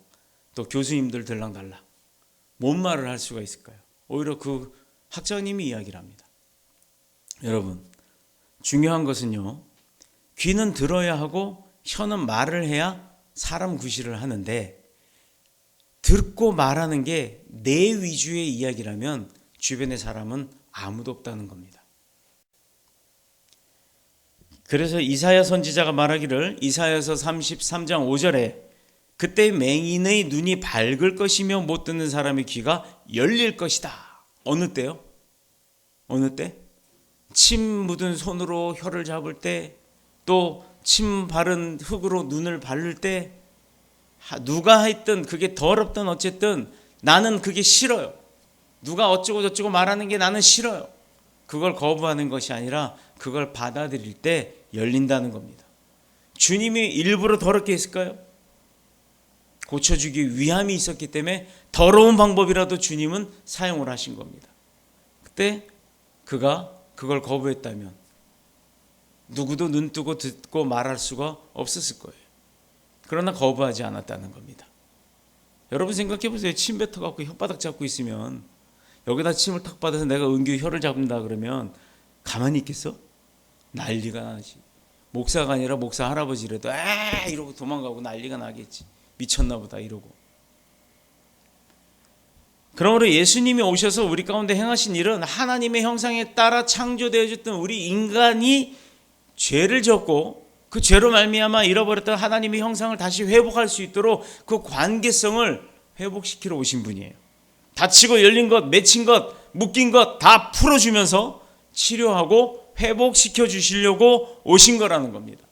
또 교수님들 들랑달랑 뭔 말을 할 수가 있을까요? 오히려 그 학장님이 이야기를 합니다. 여러분, 중요한 것은요, 귀는 들어야 하고 혀는 말을 해야 사람 구실을 하는데, 듣고 말하는 게 내 위주의 이야기라면 주변의 사람은 아무도 없다는 겁니다. 그래서 이사야 선지자가 말하기를, 이사야서 33장 5절에 그때 맹인의 눈이 밝을 것이며 못 듣는 사람의 귀가 열릴 것이다. 어느 때요? 어느 때? 침 묻은 손으로 혀를 잡을 때, 또 침 바른 흙으로 눈을 바를 때, 누가 했든 그게 더럽든 어쨌든 나는 그게 싫어요. 누가 어쩌고 저쩌고 말하는 게 나는 싫어요. 그걸 거부하는 것이 아니라 그걸 받아들일 때 열린다는 겁니다. 주님이 일부러 더럽게 했을까요? 고쳐주기 위함이 있었기 때문에 더러운 방법이라도 주님은 사용을 하신 겁니다. 그때 그가 그걸 거부했다면 누구도 눈 뜨고 듣고 말할 수가 없었을 거예요. 그러나 거부하지 않았다는 겁니다. 여러분 생각해 보세요. 침 뱉어갖고 혓바닥 잡고 있으면, 여기다 침을 탁 받아서 내가 은규 혀를 잡는다 그러면 가만히 있겠어? 난리가 나지. 목사가 아니라 목사 할아버지라도 에 이러고 도망가고 난리가 나겠지. 미쳤나 보다 이러고. 그러므로 예수님이 오셔서 우리 가운데 행하신 일은 하나님의 형상에 따라 창조되어졌던 우리 인간이 죄를 졌고 그 죄로 말미암아 잃어버렸던 하나님의 형상을 다시 회복할 수 있도록 그 관계성을 회복시키러 오신 분이에요. 다치고 열린 것, 맺힌 것, 묶인 것 다 풀어주면서 치료하고 회복시켜 주시려고 오신 거라는 겁니다.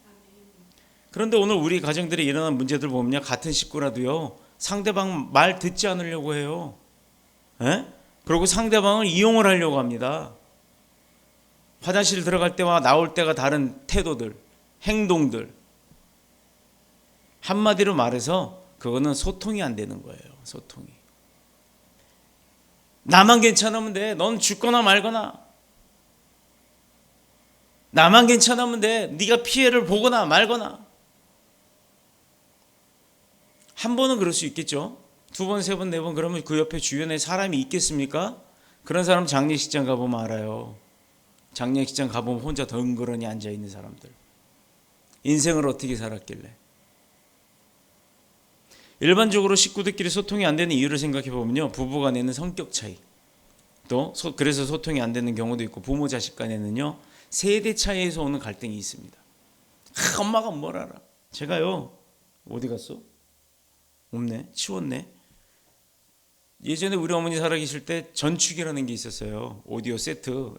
그런데 오늘 우리 가정들에 일어난 문제들 보면요, 같은 식구라도요 상대방 말 듣지 않으려고 해요. 에? 그리고 상대방을 이용을 하려고 합니다. 화장실 들어갈 때와 나올 때가 다른 태도들, 행동들. 한마디로 말해서 그거는 소통이 안 되는 거예요. 소통이. 나만 괜찮으면 돼. 넌 죽거나 말거나. 나만 괜찮으면 돼. 네가 피해를 보거나 말거나. 한 번은 그럴 수 있겠죠. 두 번, 세 번, 네 번 그러면 그 옆에 주변에 사람이 있겠습니까? 그런 사람 장례식장 가보면 알아요. 장례식장 가보면 혼자 덩그러니 앉아있는 사람들. 인생을 어떻게 살았길래. 일반적으로 식구들끼리 소통이 안 되는 이유를 생각해 보면요, 부부 간에는 성격 차이, 또 그래서 소통이 안 되는 경우도 있고, 부모 자식 간에는요 세대 차이에서 오는 갈등이 있습니다. 엄마가 뭘 알아. 제가요, 어디 갔어? 없네. 치웠네. 예전에 우리 어머니 살아계실 때 전축이라는 게 있었어요. 오디오 세트,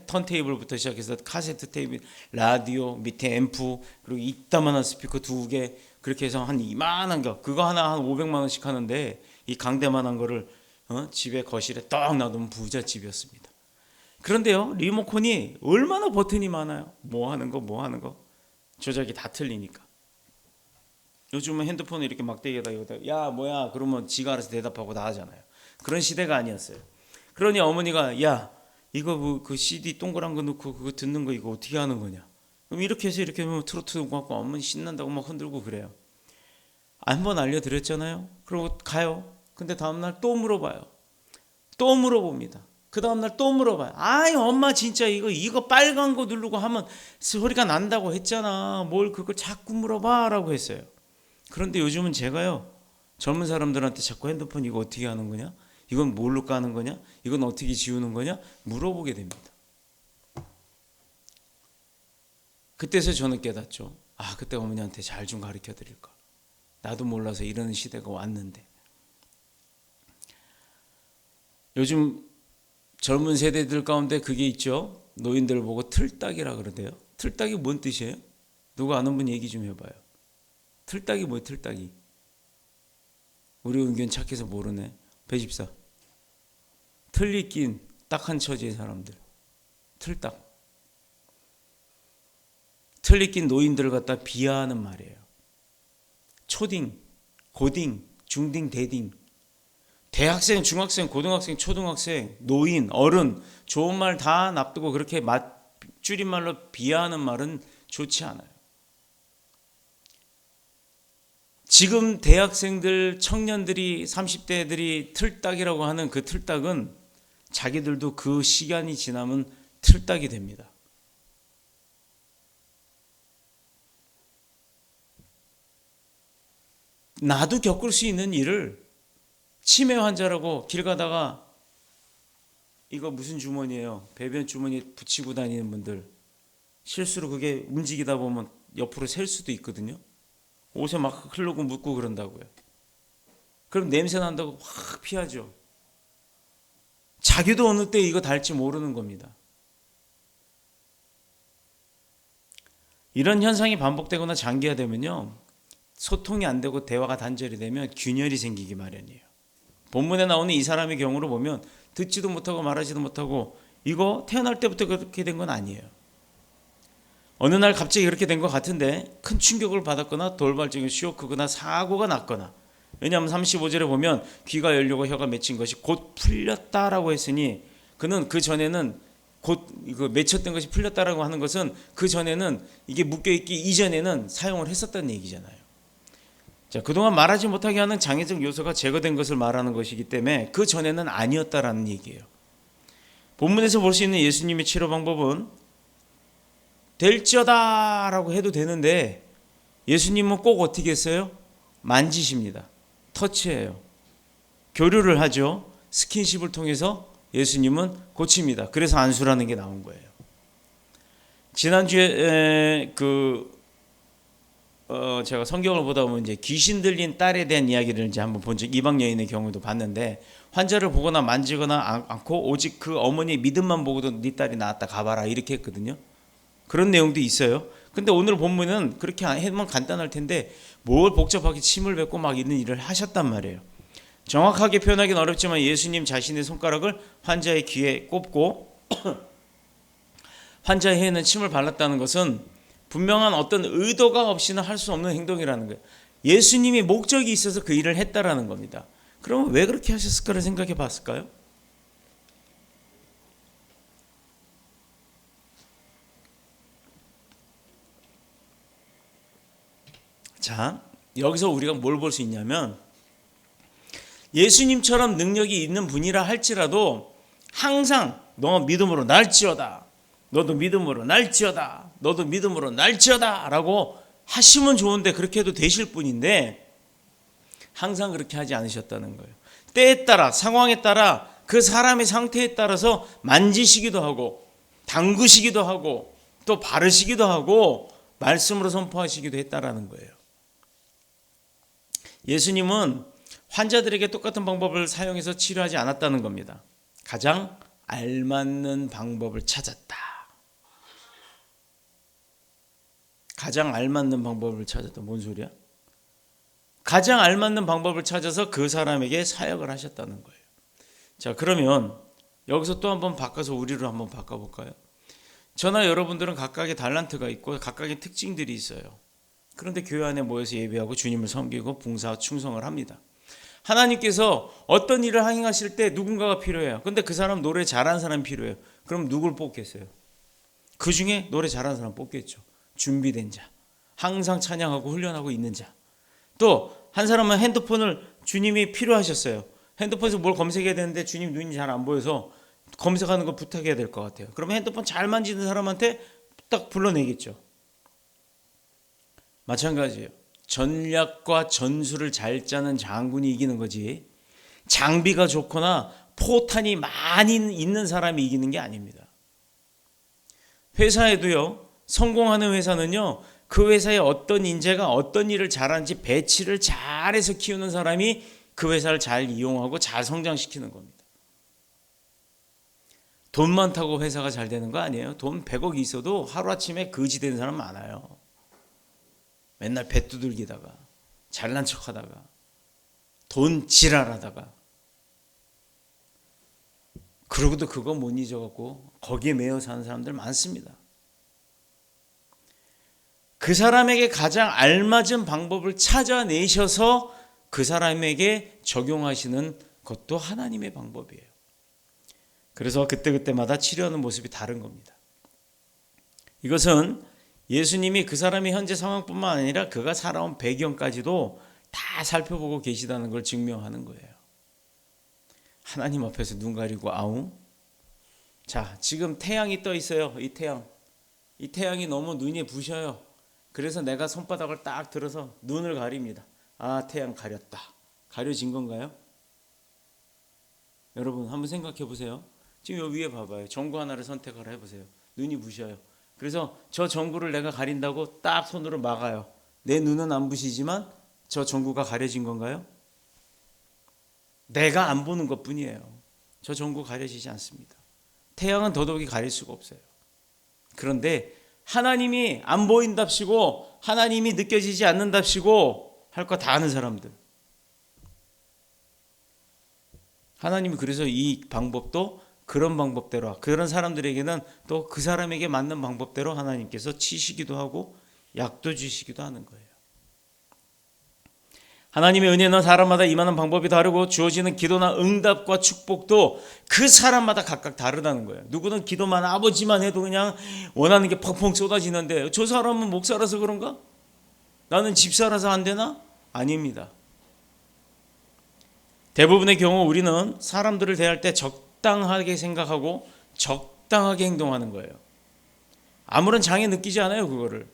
턴테이블부터 시작해서 카세트 테이블, 라디오, 밑에 앰프, 그리고 이따만한 스피커 2개, 그렇게 해서 한 이만한 거, 그거 하나 한 500만 원씩 하는데, 이 강대만한 거를 집에 거실에 딱 놔두면 부잣집이었습니다. 그런데요, 리모컨이 얼마나 버튼이 많아요. 뭐 하는 거 조작이 다 틀리니까. 요즘은 핸드폰을 이렇게 막대기에다 여기다, 야 뭐야 그러면 지가 알아서 대답하고 다 하잖아요. 그런 시대가 아니었어요. 그러니 어머니가, 야 이거 그 CD 동그란 거 넣고 그거 듣는 거 이거 어떻게 하는 거냐. 그럼 이렇게 해서 이렇게 하면 트로트 갖고 어머니 신난다고 막 흔들고 그래요. 한번 알려드렸잖아요. 그리고 가요. 근데 다음날 또 물어봐요. 또 물어봅니다. 그 다음날 또 물어봐요. 아이 엄마 진짜 이거 빨간 거 누르고 하면 소리가 난다고 했잖아. 뭘 그걸 자꾸 물어봐 라고 했어요. 그런데 요즘은 제가요, 젊은 사람들한테 자꾸 핸드폰 이거 어떻게 하는 거냐, 이건 뭘로 까는 거냐, 이건 어떻게 지우는 거냐 물어보게 됩니다. 그때서 저는 깨닫죠. 아, 그때 어머니한테 잘 좀 가르쳐 드릴까. 나도 몰라서 이러는 시대가 왔는데. 요즘 젊은 세대들 가운데 그게 있죠. 노인들 보고 틀딱이라 그러대요. 틀딱이 뭔 뜻이에요? 누가 아는 분 얘기 좀 해봐요. 틀딱이 뭐예요? 틀딱이. 우리 은견 착해서 모르네. 배집사. 틀리 낀 딱한 처지의 사람들. 틀딱. 틀리 낀 노인들을 갖다 비하하는 말이에요. 초딩, 고딩, 중딩, 대딩. 대학생, 중학생, 고등학생, 초등학생, 노인, 어른, 좋은 말 다 납두고 그렇게 줄임말로 비하하는 말은 좋지 않아요. 지금 대학생들, 청년들이, 30대들이 틀딱이라고 하는 그 틀딱은 자기들도 그 시간이 지나면 틀딱이 됩니다. 나도 겪을 수 있는 일을 치매 환자라고 길 가다가 이거 무슨 주머니예요? 배변 주머니에 붙이고 다니는 분들 실수로 그게 움직이다 보면 옆으로 셀 수도 있거든요. 옷에 막 흐르고 묻고 그런다고요. 그럼 냄새 난다고 확 피하죠. 자기도 어느 때 이거 달지 모르는 겁니다. 이런 현상이 반복되거나 장기화되면요, 소통이 안 되고 대화가 단절이 되면 균열이 생기기 마련이에요. 본문에 나오는 이 사람의 경우로 보면 듣지도 못하고 말하지도 못하고 이거 태어날 때부터 그렇게 된 건 아니에요. 어느 날 갑자기 그렇게 된 것 같은데 큰 충격을 받았거나 돌발적인 쇼크거나 사고가 났거나, 왜냐하면 35절에 보면 귀가 열리고 혀가 맺힌 것이 곧 풀렸다라고 했으니 그는 그 전에는 곧 이거 맺혔던 것이 풀렸다라고 하는 것은 그 전에는 이게 묶여있기 이전에는 사용을 했었다는 얘기잖아요. 자, 그동안 말하지 못하게 하는 장애적 요소가 제거된 것을 말하는 것이기 때문에 그 전에는 아니었다라는 얘기예요. 본문에서 볼 수 있는 예수님의 치료 방법은 될지어다라고 해도 되는데 예수님은 꼭 어떻게 했어요? 만지십니다. 터치해요. 교류를 하죠. 스킨십을 통해서 예수님은 고칩니다. 그래서 안수라는 게 나온 거예요. 지난주에 제가 성경을 보다 보면 이제 귀신 들린 딸에 대한 이야기를 이제 한번 본 적, 이방 여인의 경우도 봤는데, 환자를 보거나 만지거나 않고 오직 그 어머니의 믿음만 보고도 네 딸이 나았다 가봐라 이렇게 했거든요. 그런 내용도 있어요. 근데 오늘 본문은 그렇게 하면 간단할 텐데 뭘 복잡하게 침을 뱉고 막 이런 일을 하셨단 말이에요. 정확하게 표현하기는 어렵지만 예수님 자신의 손가락을 환자의 귀에 꼽고 환자의 혀에는 침을 발랐다는 것은 분명한 어떤 의도가 없이는 할 수 없는 행동이라는 거예요. 예수님이 목적이 있어서 그 일을 했다라는 겁니다. 그러면 왜 그렇게 하셨을까를 생각해 봤을까요? 자, 여기서 우리가 뭘 볼 수 있냐면 예수님처럼 능력이 있는 분이라 할지라도 항상 너 믿음으로 날지어다, 너도 믿음으로 날지어다, 너도 믿음으로 날지어다 라고 하시면 좋은데, 그렇게 해도 되실 분인데 항상 그렇게 하지 않으셨다는 거예요. 때에 따라, 상황에 따라, 그 사람의 상태에 따라서 만지시기도 하고 담그시기도 하고 또 바르시기도 하고 말씀으로 선포하시기도 했다라는 거예요. 예수님은 환자들에게 똑같은 방법을 사용해서 치료하지 않았다는 겁니다. 가장 알맞는 방법을 찾았다. 가장 알맞는 방법을 찾았다. 뭔 소리야? 가장 알맞는 방법을 찾아서 그 사람에게 사역을 하셨다는 거예요. 자, 그러면 여기서 또 한번 바꿔서 우리로 한번 바꿔볼까요? 저나 여러분들은 각각의 달란트가 있고 각각의 특징들이 있어요. 그런데 교회 안에 모여서 예배하고 주님을 섬기고 봉사 충성을 합니다. 하나님께서 어떤 일을 행하실 때 누군가가 필요해요. 근데 그 사람 노래 잘하는 사람이 필요해요. 그럼 누굴 뽑겠어요? 그 중에 노래 잘하는 사람 뽑겠죠. 준비된 자, 항상 찬양하고 훈련하고 있는 자. 또 한 사람은 핸드폰을 주님이 필요하셨어요. 핸드폰에서 뭘 검색해야 되는데 주님 눈이 잘 안 보여서 검색하는 거 부탁해야 될 것 같아요. 그러면 핸드폰 잘 만지는 사람한테 딱 불러내겠죠. 마찬가지예요. 전략과 전술을 잘 짜는 장군이 이기는 거지, 장비가 좋거나 포탄이 많이 있는 사람이 이기는 게 아닙니다. 회사에도요, 성공하는 회사는요, 그 회사에 어떤 인재가 어떤 일을 잘하는지 배치를 잘해서 키우는 사람이 그 회사를 잘 이용하고 잘 성장시키는 겁니다. 돈 많다고 회사가 잘 되는 거 아니에요. 돈 100억 있어도 하루아침에 거지 되는 사람 많아요. 맨날 배 두들기다가 잘난 척하다가 돈 지랄하다가, 그러고도 그거 못 잊어갖고 거기에 매여 사는 사람들 많습니다. 그 사람에게 가장 알맞은 방법을 찾아내셔서 그 사람에게 적용하시는 것도 하나님의 방법이에요. 그래서 그때그때마다 치료하는 모습이 다른 겁니다. 이것은 예수님이 그 사람의 현재 상황뿐만 아니라 그가 살아온 배경까지도 다 살펴보고 계시다는 걸 증명하는 거예요. 하나님 앞에서 눈 가리고 아웅. 자, 지금 태양이 떠 있어요. 이 태양이 너무 눈이 부셔요. 그래서 내가 손바닥을 딱 들어서 눈을 가립니다. 아, 태양 가렸다. 가려진 건가요? 여러분 한번 생각해 보세요. 지금 여기 위에 봐봐요. 전구 하나를 선택을 해보세요. 눈이 부셔요. 그래서 저 전구를 내가 가린다고 딱 손으로 막아요. 내 눈은 안 부시지만 저 전구가 가려진 건가요? 내가 안 보는 것뿐이에요. 저 전구 가려지지 않습니다. 태양은 더더욱이 가릴 수가 없어요. 그런데 하나님이 안 보인답시고 하나님이 느껴지지 않는답시고 할 거 다 아는 사람들, 하나님이 그래서 이 방법도 그런 방법대로, 그런 사람들에게는 또 그 사람에게 맞는 방법대로 하나님께서 치시기도 하고 약도 주시기도 하는 거예요. 하나님의 은혜는 사람마다 임하는 방법이 다르고 주어지는 기도나 응답과 축복도 그 사람마다 각각 다르다는 거예요. 누구는 기도만 아버지만 해도 그냥 원하는 게 펑펑 쏟아지는데 저 사람은 목사라서 그런가? 나는 집사라서 안 되나? 아닙니다. 대부분의 경우 우리는 사람들을 대할 때 적당하게 생각하고 적당하게 행동하는 거예요. 아무런 장애 느끼지 않아요. 그거를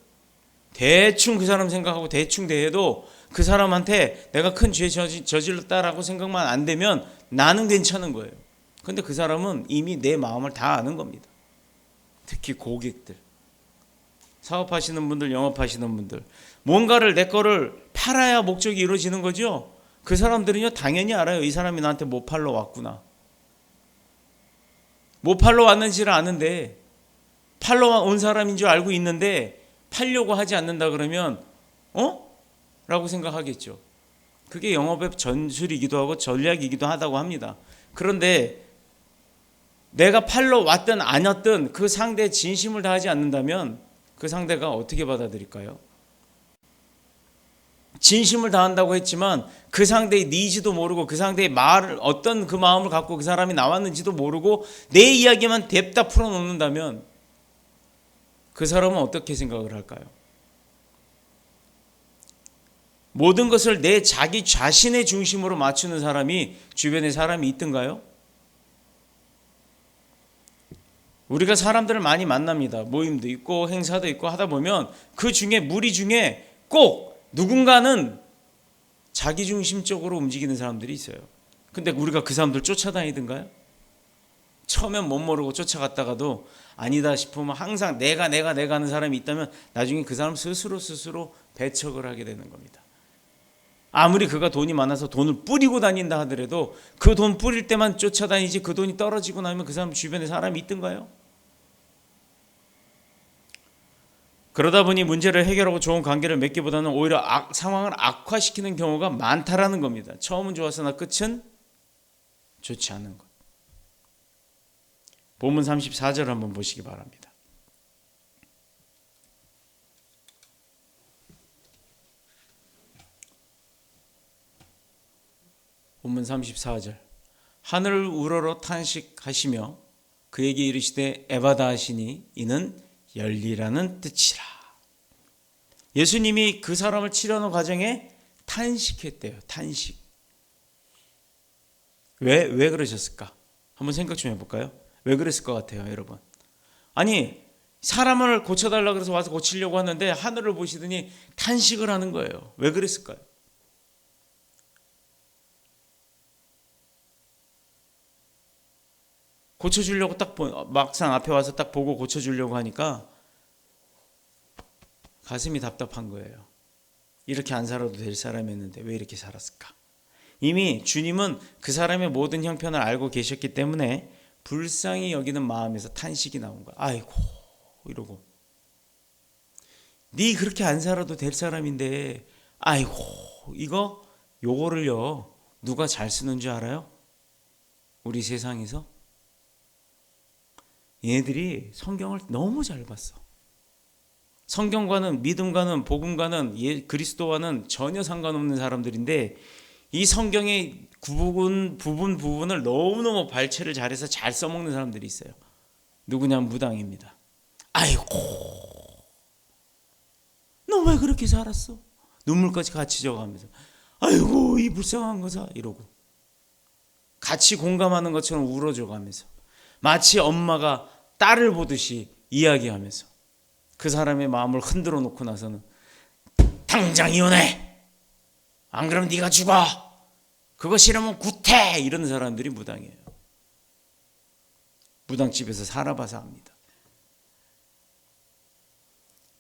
대충 그 사람 생각하고 대충 대해도 그 사람한테 내가 큰 죄 저질렀다라고 생각만 안 되면 나는 괜찮은 거예요. 근데 그 사람은 이미 내 마음을 다 아는 겁니다. 특히 고객들, 사업하시는 분들, 영업하시는 분들, 뭔가를 내 거를 팔아야 목적이 이루어지는 거죠. 그 사람들은요 당연히 알아요. 이 사람이 나한테 뭐 팔러 왔구나. 뭐 팔러 왔는지를 아는데, 팔러 온 사람인 줄 알고 있는데 팔려고 하지 않는다 그러면 라고 생각하겠죠. 그게 영업의 전술이기도 하고 전략이기도 하다고 합니다. 그런데 내가 팔러 왔든 아니었든 그 상대의 진심을 다하지 않는다면 그 상대가 어떻게 받아들일까요? 진심을 다한다고 했지만 그 상대의 니즈도 모르고 그 상대의 말을 어떤 그 마음을 갖고 그 사람이 나왔는지도 모르고 내 이야기만 냅다 풀어놓는다면 그 사람은 어떻게 생각을 할까요? 모든 것을 내 자기 자신의 중심으로 맞추는 사람이 주변에 사람이 있던가요? 우리가 사람들을 많이 만납니다. 모임도 있고 행사도 있고 하다 보면 그 중에 무리 중에 꼭 누군가는 자기중심적으로 움직이는 사람들이 있어요. 근데 우리가 그 사람들 쫓아다니던가요? 처음엔 못 모르고 쫓아갔다가도 아니다 싶으면 항상 내가 하는 사람이 있다면 나중에 그 사람 스스로 배척을 하게 되는 겁니다. 아무리 그가 돈이 많아서 돈을 뿌리고 다닌다 하더라도 그 돈 뿌릴 때만 쫓아다니지 그 돈이 떨어지고 나면 그 사람 주변에 사람이 있던가요? 그러다 보니 문제를 해결하고 좋은 관계를 맺기보다는 오히려 상황을 악화시키는 경우가 많다라는 겁니다. 처음은 좋았으나 끝은 좋지 않은 것. 본문 34절 한번 보시기 바랍니다. 본문 34절. 하늘을 우러러 탄식하시며 그에게 이르시되 에바다 하시니 이는 열리라는 뜻이라. 예수님이 그 사람을 치료하는 과정에 탄식했대요. 탄식. 왜 그러셨을까? 한번 생각 좀 해볼까요? 왜 그랬을 것 같아요, 여러분? 아니, 사람을 고쳐달라고 해서 와서 고치려고 하는데 하늘을 보시더니 탄식을 하는 거예요. 왜 그랬을까요? 고쳐주려고 막상 앞에 와서 딱 보고 고쳐주려고 하니까 가슴이 답답한 거예요. 이렇게 안 살아도 될 사람이었는데 왜 이렇게 살았을까? 이미 주님은 그 사람의 모든 형편을 알고 계셨기 때문에 불쌍히 여기는 마음에서 탄식이 나온 거야. 아이고 이러고 네 그렇게 안 살아도 될 사람인데 아이고 요거를요 누가 잘 쓰는 줄 알아요? 우리 세상에서 얘네들이 성경을 너무 잘 봤어. 성경과는 믿음과는 복음과는 그리스도와는 전혀 상관없는 사람들인데 이 성경의 부분을 너무너무 발췌를 잘해서 잘 써먹는 사람들이 있어요. 누구냐? 무당입니다. 아이고 너 왜 그렇게 살았어? 눈물까지 같이 져가면서 아이고 이 불쌍한 거사 이러고 같이 공감하는 것처럼 울어줘가면서 마치 엄마가 딸을 보듯이 이야기하면서 그 사람의 마음을 흔들어 놓고 나서는 당장 이혼해! 안 그러면 네가 죽어. 그거 싫으면 구태. 이런 사람들이 무당이에요. 무당집에서 살아봐서 압니다.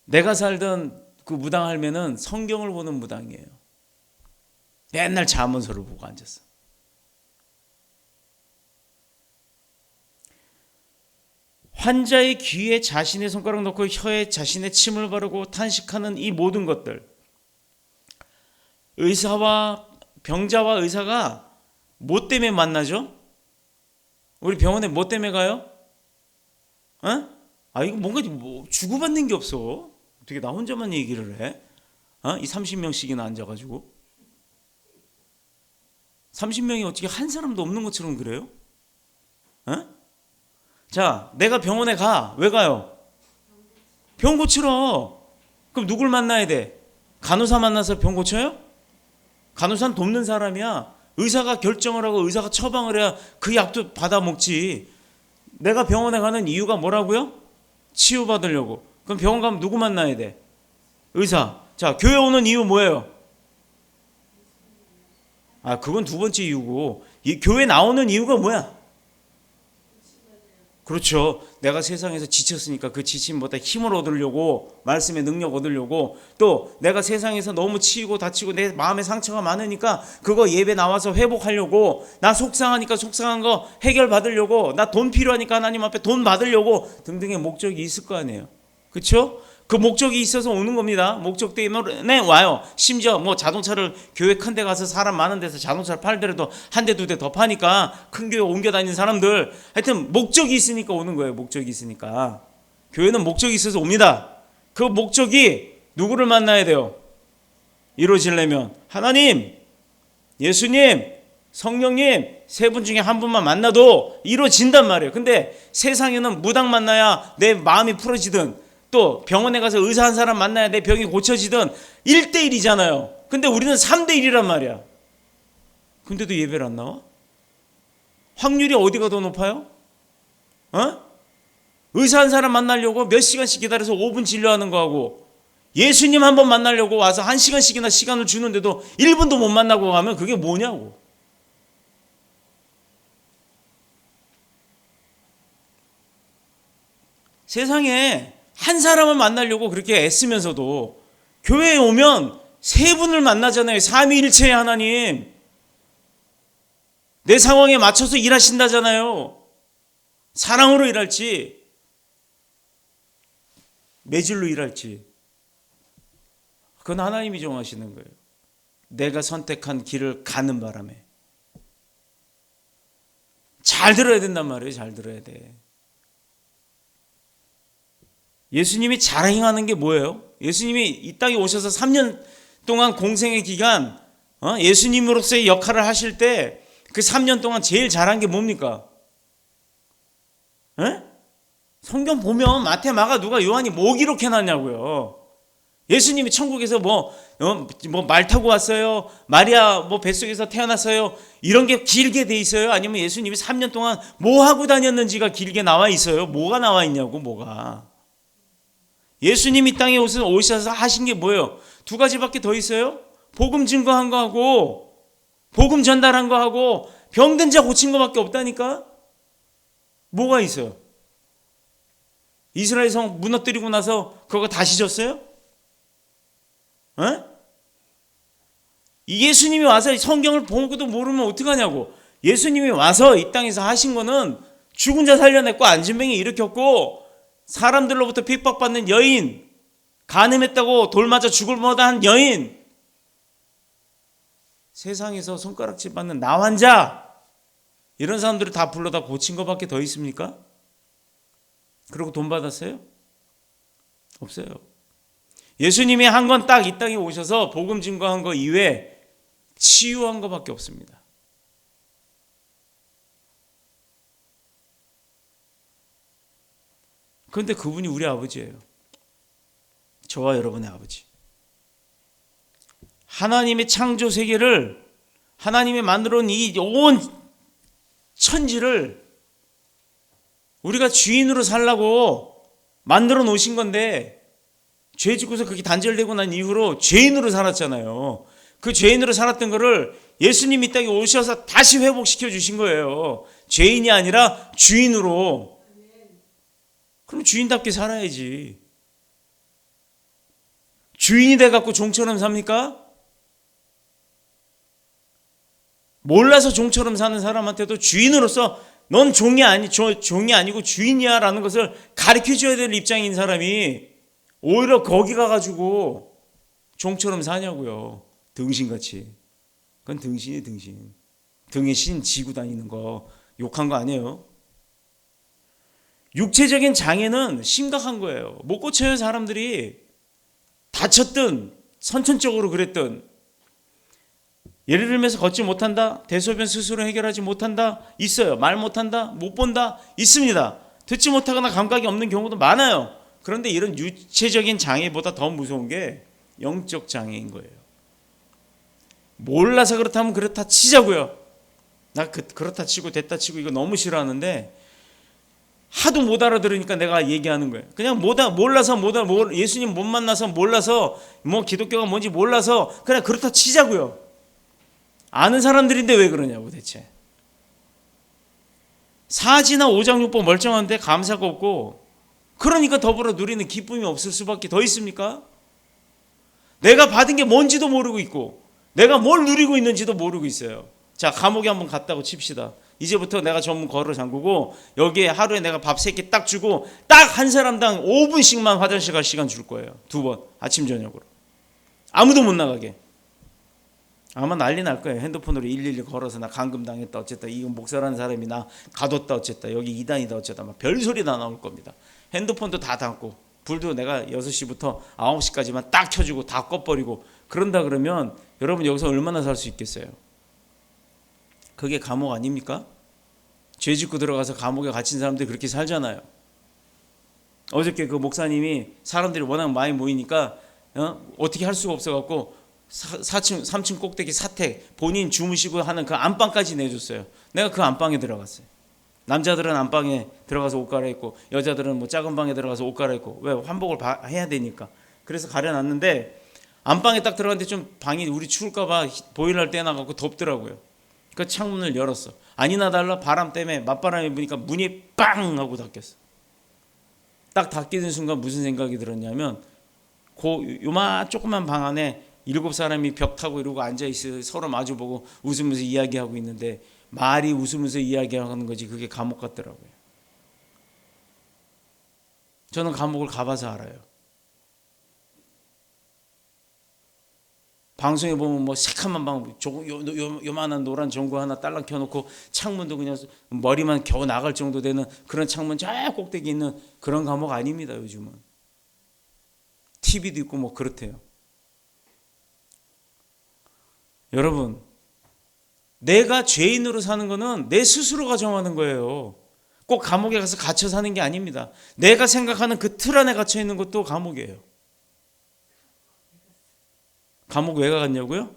내가 살던 그 무당 할매는 성경을 보는 무당이에요. 맨날 잠언서를 보고 앉았어. 환자의 귀에 자신의 손가락 넣고 혀에 자신의 침을 바르고 탄식하는 이 모든 것들, 의사와 병자와 의사가 뭐 때문에 만나죠? 우리 병원에 뭐 때문에 가요? 이거 뭔가 뭐 주고받는 게 없어. 어떻게 나 혼자만 얘기를 해? 이 30명씩이나 앉아가지고 30명이 어떻게 한 사람도 없는 것처럼 그래요? 자, 내가 병원에 가. 왜 가요? 병 고치러. 그럼 누굴 만나야 돼? 간호사 만나서 병 고쳐요? 간호사는 돕는 사람이야. 의사가 결정을 하고 의사가 처방을 해야 그 약도 받아 먹지. 내가 병원에 가는 이유가 뭐라고요? 치유받으려고. 그럼 병원 가면 누구 만나야 돼? 의사. 자, 교회 오는 이유 뭐예요? 그건 두 번째 이유고, 이 교회 나오는 이유가 뭐야? 그렇죠. 내가 세상에서 지쳤으니까 그 지침보다 힘을 얻으려고, 말씀의 능력 얻으려고, 또 내가 세상에서 너무 치이고 다치고 내 마음에 상처가 많으니까 그거 예배 나와서 회복하려고, 나 속상하니까 속상한 거 해결받으려고, 나 돈 필요하니까 하나님 앞에 돈 받으려고 등등의 목적이 있을 거 아니에요. 그렇죠? 그 목적이 있어서 오는 겁니다. 목적 때문에 와요. 심지어 뭐 자동차를 교회 큰 데 가서 사람 많은 데서 자동차를 팔더라도 한 대 두 대 더 파니까 큰 교회 옮겨 다니는 사람들, 하여튼 목적이 있으니까 오는 거예요. 목적이 있으니까. 교회는 목적이 있어서 옵니다. 그 목적이 누구를 만나야 돼요? 이루어지려면 하나님, 예수님, 성령님 세 분 중에 한 분만 만나도 이루어진단 말이에요. 근데 세상에는 무당 만나야 내 마음이 풀어지든, 또 병원에 가서 의사 한 사람 만나야 내 병이 고쳐지든 1대1이잖아요. 근데 우리는 3대1이란 말이야. 근데도 예배를 안 나와? 확률이 어디가 더 높아요? 의사 한 사람 만나려고 몇 시간씩 기다려서 5분 진료하는 거하고, 예수님 한 번 만나려고 와서 1시간씩이나 시간을 주는데도 1분도 못 만나고 가면 그게 뭐냐고. 세상에 한 사람을 만나려고 그렇게 애쓰면서도 교회에 오면 세 분을 만나잖아요. 삼위일체의 하나님. 내 상황에 맞춰서 일하신다잖아요. 사랑으로 일할지 매질로 일할지 그건 하나님이 정하시는 거예요. 내가 선택한 길을 가는 바람에. 잘 들어야 된단 말이에요. 잘 들어야 돼. 예수님이 잘 행하는 게 뭐예요? 예수님이 이 땅에 오셔서 3년 동안 공생의 기간, 예수님으로서의 역할을 하실 때 그 3년 동안 제일 잘한 게 뭡니까? 성경 보면 마태, 마가, 누가, 요한이 뭐 기록해놨냐고요. 예수님이 천국에서 말 타고 왔어요? 마리아 뱃속에서 태어났어요? 이런 게 길게 돼 있어요? 아니면 예수님이 3년 동안 뭐 하고 다녔는지가 길게 나와 있어요? 뭐가 나와 있냐고, 뭐가. 예수님이 땅에 오셔서 하신 게 뭐예요? 두 가지밖에 더 있어요? 복음 증거한 거하고 복음 전달한 거하고 병든 자 고친 거밖에 없다니까? 뭐가 있어요? 이스라엘 성 무너뜨리고 나서 그거 다시 졌어요? 예수님이 와서 성경을 보고도 모르면 어떡하냐고. 예수님이 와서 이 땅에서 하신 거는 죽은 자 살려냈고 안진뱅이 일으켰고 사람들로부터 핍박받는 여인, 간음했다고 돌 맞아 죽을 뻔한 여인, 세상에서 손가락질 받는 나 환자, 이런 사람들을 다 불러다 고친 것밖에 더 있습니까? 그리고 돈 받았어요? 없어요. 예수님이 한 건 딱 이 땅에 오셔서 복음 증거한 거 이외에 치유한 것밖에 없습니다. 그런데 그분이 우리 아버지예요. 저와 여러분의 아버지. 하나님의 창조 세계를, 하나님이 만들어 놓은 이 온 천지를 우리가 주인으로 살라고 만들어 놓으신 건데, 죄 짓고서 그게 단절되고 난 이후로 죄인으로 살았잖아요. 그 죄인으로 살았던 거를 예수님이 이 땅에 오셔서 다시 회복시켜 주신 거예요. 죄인이 아니라 주인으로. 그럼 주인답게 살아야지. 주인이 돼갖고 종처럼 삽니까? 몰라서 종처럼 사는 사람한테도 주인으로서 넌 종이 아니고 주인이야 라는 것을 가르쳐줘야 될 입장인 사람이 오히려 거기 가가지고 종처럼 사냐고요. 등신같이. 그건 등신이 등신. 등에 신 지고 다니는 거 욕한 거 아니에요. 육체적인 장애는 심각한 거예요. 못 고쳐요. 사람들이 다쳤든 선천적으로 그랬든. 예를 들면서 걷지 못한다, 대소변 스스로 해결하지 못한다, 있어요. 말 못한다, 못 본다, 있습니다. 듣지 못하거나 감각이 없는 경우도 많아요. 그런데 이런 육체적인 장애보다 더 무서운 게 영적 장애인 거예요. 몰라서 그렇다면 그렇다 치자고요. 나 그렇다 치고 됐다 치고 이거 너무 싫어하는데 하도 못 알아들으니까 내가 얘기하는 거예요. 그냥 몰라서 예수님 못 만나서 몰라서 뭐 기독교가 뭔지 몰라서 그냥 그렇다 치자고요. 아는 사람들인데 왜 그러냐고 대체. 사지나 오장육부 멀쩡한데 감사가 없고 그러니까 더불어 누리는 기쁨이 없을 수밖에 더 있습니까? 내가 받은 게 뭔지도 모르고 있고 내가 뭘 누리고 있는지도 모르고 있어요. 자, 감옥에 한번 갔다고 칩시다. 이제부터 내가 전문 걸어 잠그고 여기에 하루에 내가 밥 3끼 딱 주고 딱 한 사람당 5분씩만 화장실 갈 시간 줄 거예요. 2번 아침 저녁으로. 아무도 못 나가게. 아마 난리 날 거예요. 핸드폰으로 112 걸어서 나 감금당했다 어쨌다, 이건 목사라는 사람이 나 가뒀다 어쨌다, 여기 이단이다 어쨌다, 막 별소리 다 나올 겁니다. 핸드폰도 다 닫고 불도 내가 6시부터 9시까지만 딱 켜주고 다 꺼버리고 그런다 그러면 여러분 여기서 얼마나 살 수 있겠어요? 그게 감옥 아닙니까? 죄 짓고 들어가서 감옥에 갇힌 사람들이 그렇게 살잖아요. 어저께 그 목사님이 사람들이 워낙 많이 모이니까 어떻게 할 수가 없어갖고 3층 꼭대기 사택 본인 주무시고 하는 그 안방까지 내줬어요. 내가 그 안방에 들어갔어요. 남자들은 안방에 들어가서 옷 갈아입고 여자들은 뭐 작은 방에 들어가서 옷 갈아입고 왜 환복을 해야 되니까. 그래서 가려놨는데 안방에 딱 들어갔는데 좀 방이 우리 추울까봐 보일러를 떼나가고 덥더라고요. 그 창문을 열었어. 아니나 달라 바람 때문에 맞바람이 부니까 문이 빵 하고 닫혔어. 딱 닫히는 순간 무슨 생각이 들었냐면 요만 조그만 방 안에 7사람이 벽 타고 이러고 앉아있어요. 서로 마주보고 웃으면서 이야기하고 있는데 말이 웃으면서 이야기하는 거지 그게 감옥 같더라고요. 저는 감옥을 가봐서 알아요. 방송에 보면 뭐 새카만 방, 요만한 노란 전구 하나 딸랑 켜놓고 창문도 그냥 머리만 겨우 나갈 정도 되는 그런 창문 저 꼭대기 있는 그런 감옥 아닙니다. 요즘은 TV도 있고 뭐 그렇대요. 여러분, 내가 죄인으로 사는 거는 내 스스로가 정하는 거예요. 꼭 감옥에 가서 갇혀 사는 게 아닙니다. 내가 생각하는 그 틀 안에 갇혀 있는 것도 감옥이에요. 감옥 왜 가갔냐고요?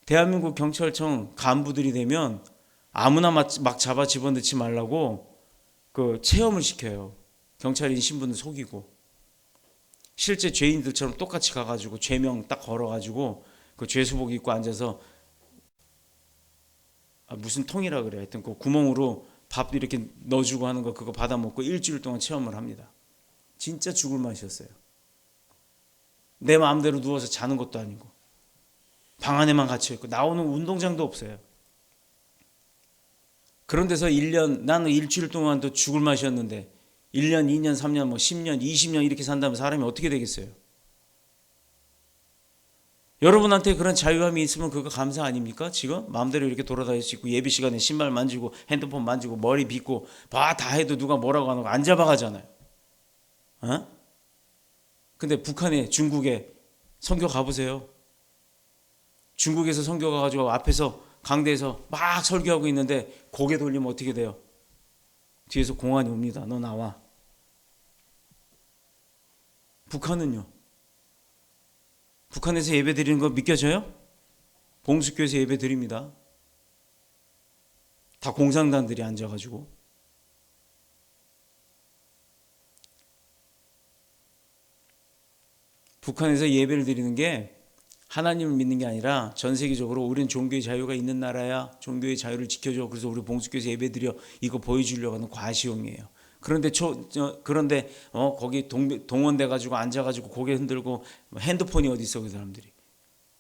대한민국 경찰청 간부들이 되면 아무나 막 잡아 집어넣지 말라고 그 체험을 시켜요. 경찰인 신분을 속이고 실제 죄인들처럼 똑같이 가가지고 죄명 딱 걸어가지고 그 죄수복 입고 앉아서 무슨 통이라 그래. 하여튼 그 구멍으로 밥 이렇게 넣어주고 하는 거 그거 받아 먹고 일주일 동안 체험을 합니다. 진짜 죽을 맛이었어요. 내 마음대로 누워서 자는 것도 아니고 방 안에만 갇혀 있고 나오는 운동장도 없어요. 그런 데서 1년, 나는 일주일 동안도 죽을 맛이었는데 1년, 2년, 3년, 뭐 10년, 20년 이렇게 산다면 사람이 어떻게 되겠어요? 여러분한테 그런 자유함이 있으면 그거 감사 아닙니까? 지금 마음대로 이렇게 돌아다닐 수 있고 예배 시간에 신발 만지고 핸드폰 만지고 머리 빗고 다 해도 누가 뭐라고 하는 거 안 잡아가잖아요. 근데 북한에 중국에 선교 가보세요. 중국에서 선교 가가지고 앞에서 강대에서 막 설교하고 있는데 고개 돌리면 어떻게 돼요? 뒤에서 공안이 옵니다. 너 나와. 북한은요? 북한에서 예배 드리는 거 믿겨져요? 봉수교에서 예배 드립니다. 다 공산당들이 앉아가지고. 북한에서 예배를 드리는 게 하나님을 믿는 게 아니라 전 세계적으로 우리는 종교의 자유가 있는 나라야. 종교의 자유를 지켜줘. 그래서 우리 봉수교에서 예배드려. 이거 보여주려고 하는 과시용이에요. 그런데 거기 동원돼 가지고 앉아 가지고 고개 흔들고 핸드폰이 어디 있어 그 사람들이.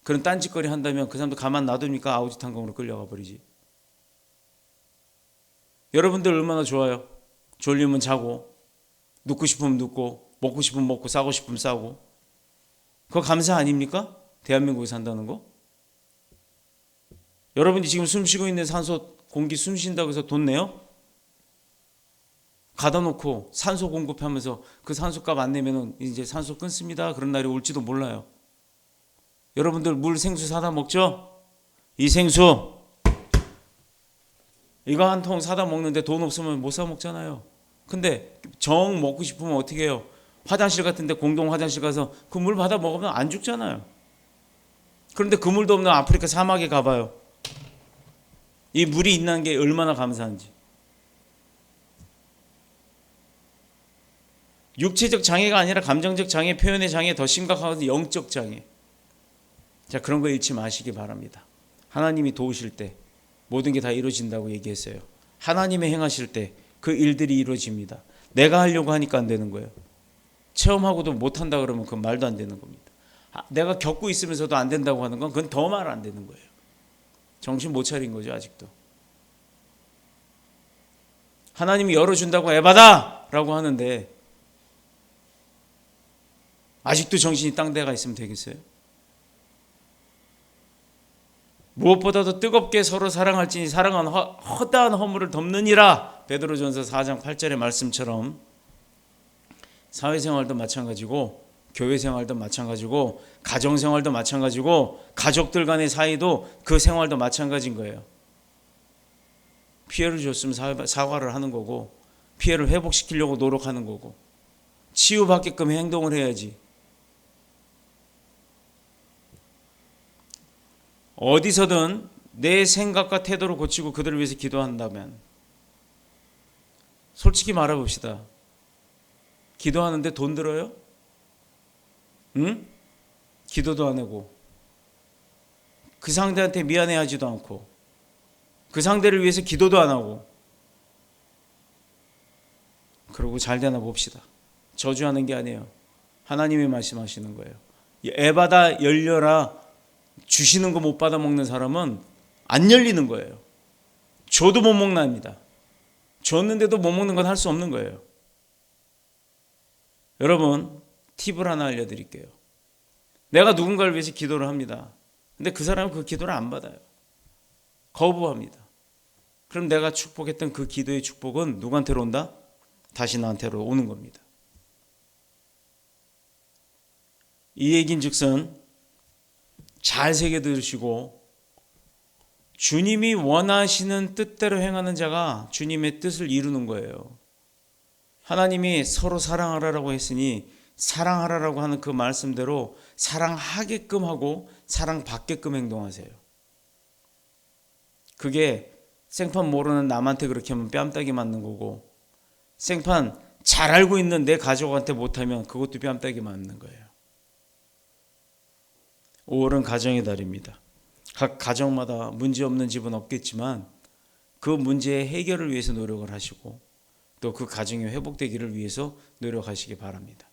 그런 딴짓거리 한다면 그 사람도 가만 놔둡니까? 아우지 탄광으로 끌려가 버리지. 여러분들 얼마나 좋아요. 졸리면 자고 눕고 싶으면 눕고 먹고 싶으면 먹고 싸고 싶으면 싸고. 그거 감사 아닙니까? 대한민국에 산다는 거. 여러분이 지금 숨쉬고 있는 산소 공기 숨쉰다고 해서 돈 내요? 가다 놓고 산소 공급하면서 그 산소값 안 내면은 이제 산소 끊습니다. 그런 날이 올지도 몰라요. 여러분들 물 생수 사다 먹죠? 이 생수 이거 한 통 사다 먹는데 돈 없으면 못 사 먹잖아요. 근데 정 먹고 싶으면 어떻게 해요? 화장실 같은데 공동 화장실 가서 그 물 받아 먹으면 안 죽잖아요. 그런데 그 물도 없는 아프리카 사막에 가봐요. 이 물이 있는 게 얼마나 감사한지. 육체적 장애가 아니라 감정적 장애, 표현의 장애, 더 심각한 영적 장애. 자, 그런 거 잃지 마시기 바랍니다. 하나님이 도우실 때 모든 게 다 이루어진다고 얘기했어요. 하나님이 행하실 때 그 일들이 이루어집니다. 내가 하려고 하니까 안 되는 거예요. 체험하고도 못한다 그러면 그건 말도 안 되는 겁니다. 내가 겪고 있으면서도 안 된다고 하는 건 그건 더 말 안 되는 거예요. 정신 못 차린 거죠, 아직도. 하나님이 열어준다고 에바다! 라고 하는데 아직도 정신이 딴 데가 있으면 되겠어요? 무엇보다도 뜨겁게 서로 사랑할지니 사랑은 허다한 허물을 덮느니라. 베드로전서 4장 8절의 말씀처럼 사회생활도 마찬가지고 교회생활도 마찬가지고 가정생활도 마찬가지고 가족들 간의 사이도 그 생활도 마찬가지인 거예요. 피해를 줬으면 사과를 하는 거고 피해를 회복시키려고 노력하는 거고 치유받게끔 행동을 해야지. 어디서든 내 생각과 태도를 고치고 그들을 위해서 기도한다면 솔직히 말해봅시다. 기도하는데 돈 들어요? 응? 기도도 안 하고 그 상대한테 미안해하지도 않고 그 상대를 위해서 기도도 안 하고 그러고 잘 되나 봅시다. 저주하는 게 아니에요. 하나님이 말씀하시는 거예요. 에바다 열려라. 주시는 거 못 받아 먹는 사람은 안 열리는 거예요. 줘도 못 먹납니다. 줬는데도 못 먹는 건 할 수 없는 거예요. 여러분, 팁을 하나 알려드릴게요. 내가 누군가를 위해서 기도를 합니다. 근데 그 사람은 그 기도를 안 받아요. 거부합니다. 그럼 내가 축복했던 그 기도의 축복은 누구한테로 온다? 다시 나한테로 오는 겁니다. 이 얘기인 즉슨 잘 새겨 들으시고 주님이 원하시는 뜻대로 행하는 자가 주님의 뜻을 이루는 거예요. 하나님이 서로 사랑하라고 했으니 사랑하라고 하는 그 말씀대로 사랑하게끔 하고 사랑받게끔 행동하세요. 그게 생판 모르는 남한테 그렇게 하면 뺨따기 맞는 거고 생판 잘 알고 있는 내 가족한테 못하면 그것도 뺨따기 맞는 거예요. 5월은 가정의 달입니다. 각 가정마다 문제 없는 집은 없겠지만 그 문제의 해결을 위해서 노력을 하시고 또 그 가정이 회복되기를 위해서 노력하시기 바랍니다.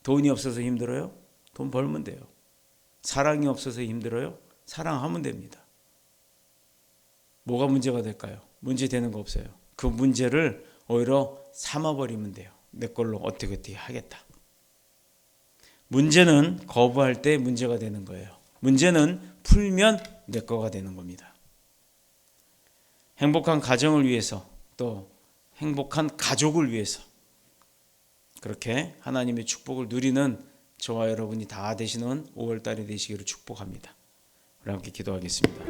돈이 없어서 힘들어요? 돈 벌면 돼요. 사랑이 없어서 힘들어요? 사랑하면 됩니다. 뭐가 문제가 될까요? 문제 되는 거 없어요. 그 문제를 오히려 삼아버리면 돼요. 내 걸로 어떻게 하겠다. 문제는 거부할 때 문제가 되는 거예요. 문제는 풀면 내 거가 되는 겁니다. 행복한 가정을 위해서 또 행복한 가족을 위해서 그렇게 하나님의 축복을 누리는 저와 여러분이 다 되시는 5월달이 되시기를 축복합니다. 우리 함께 기도하겠습니다.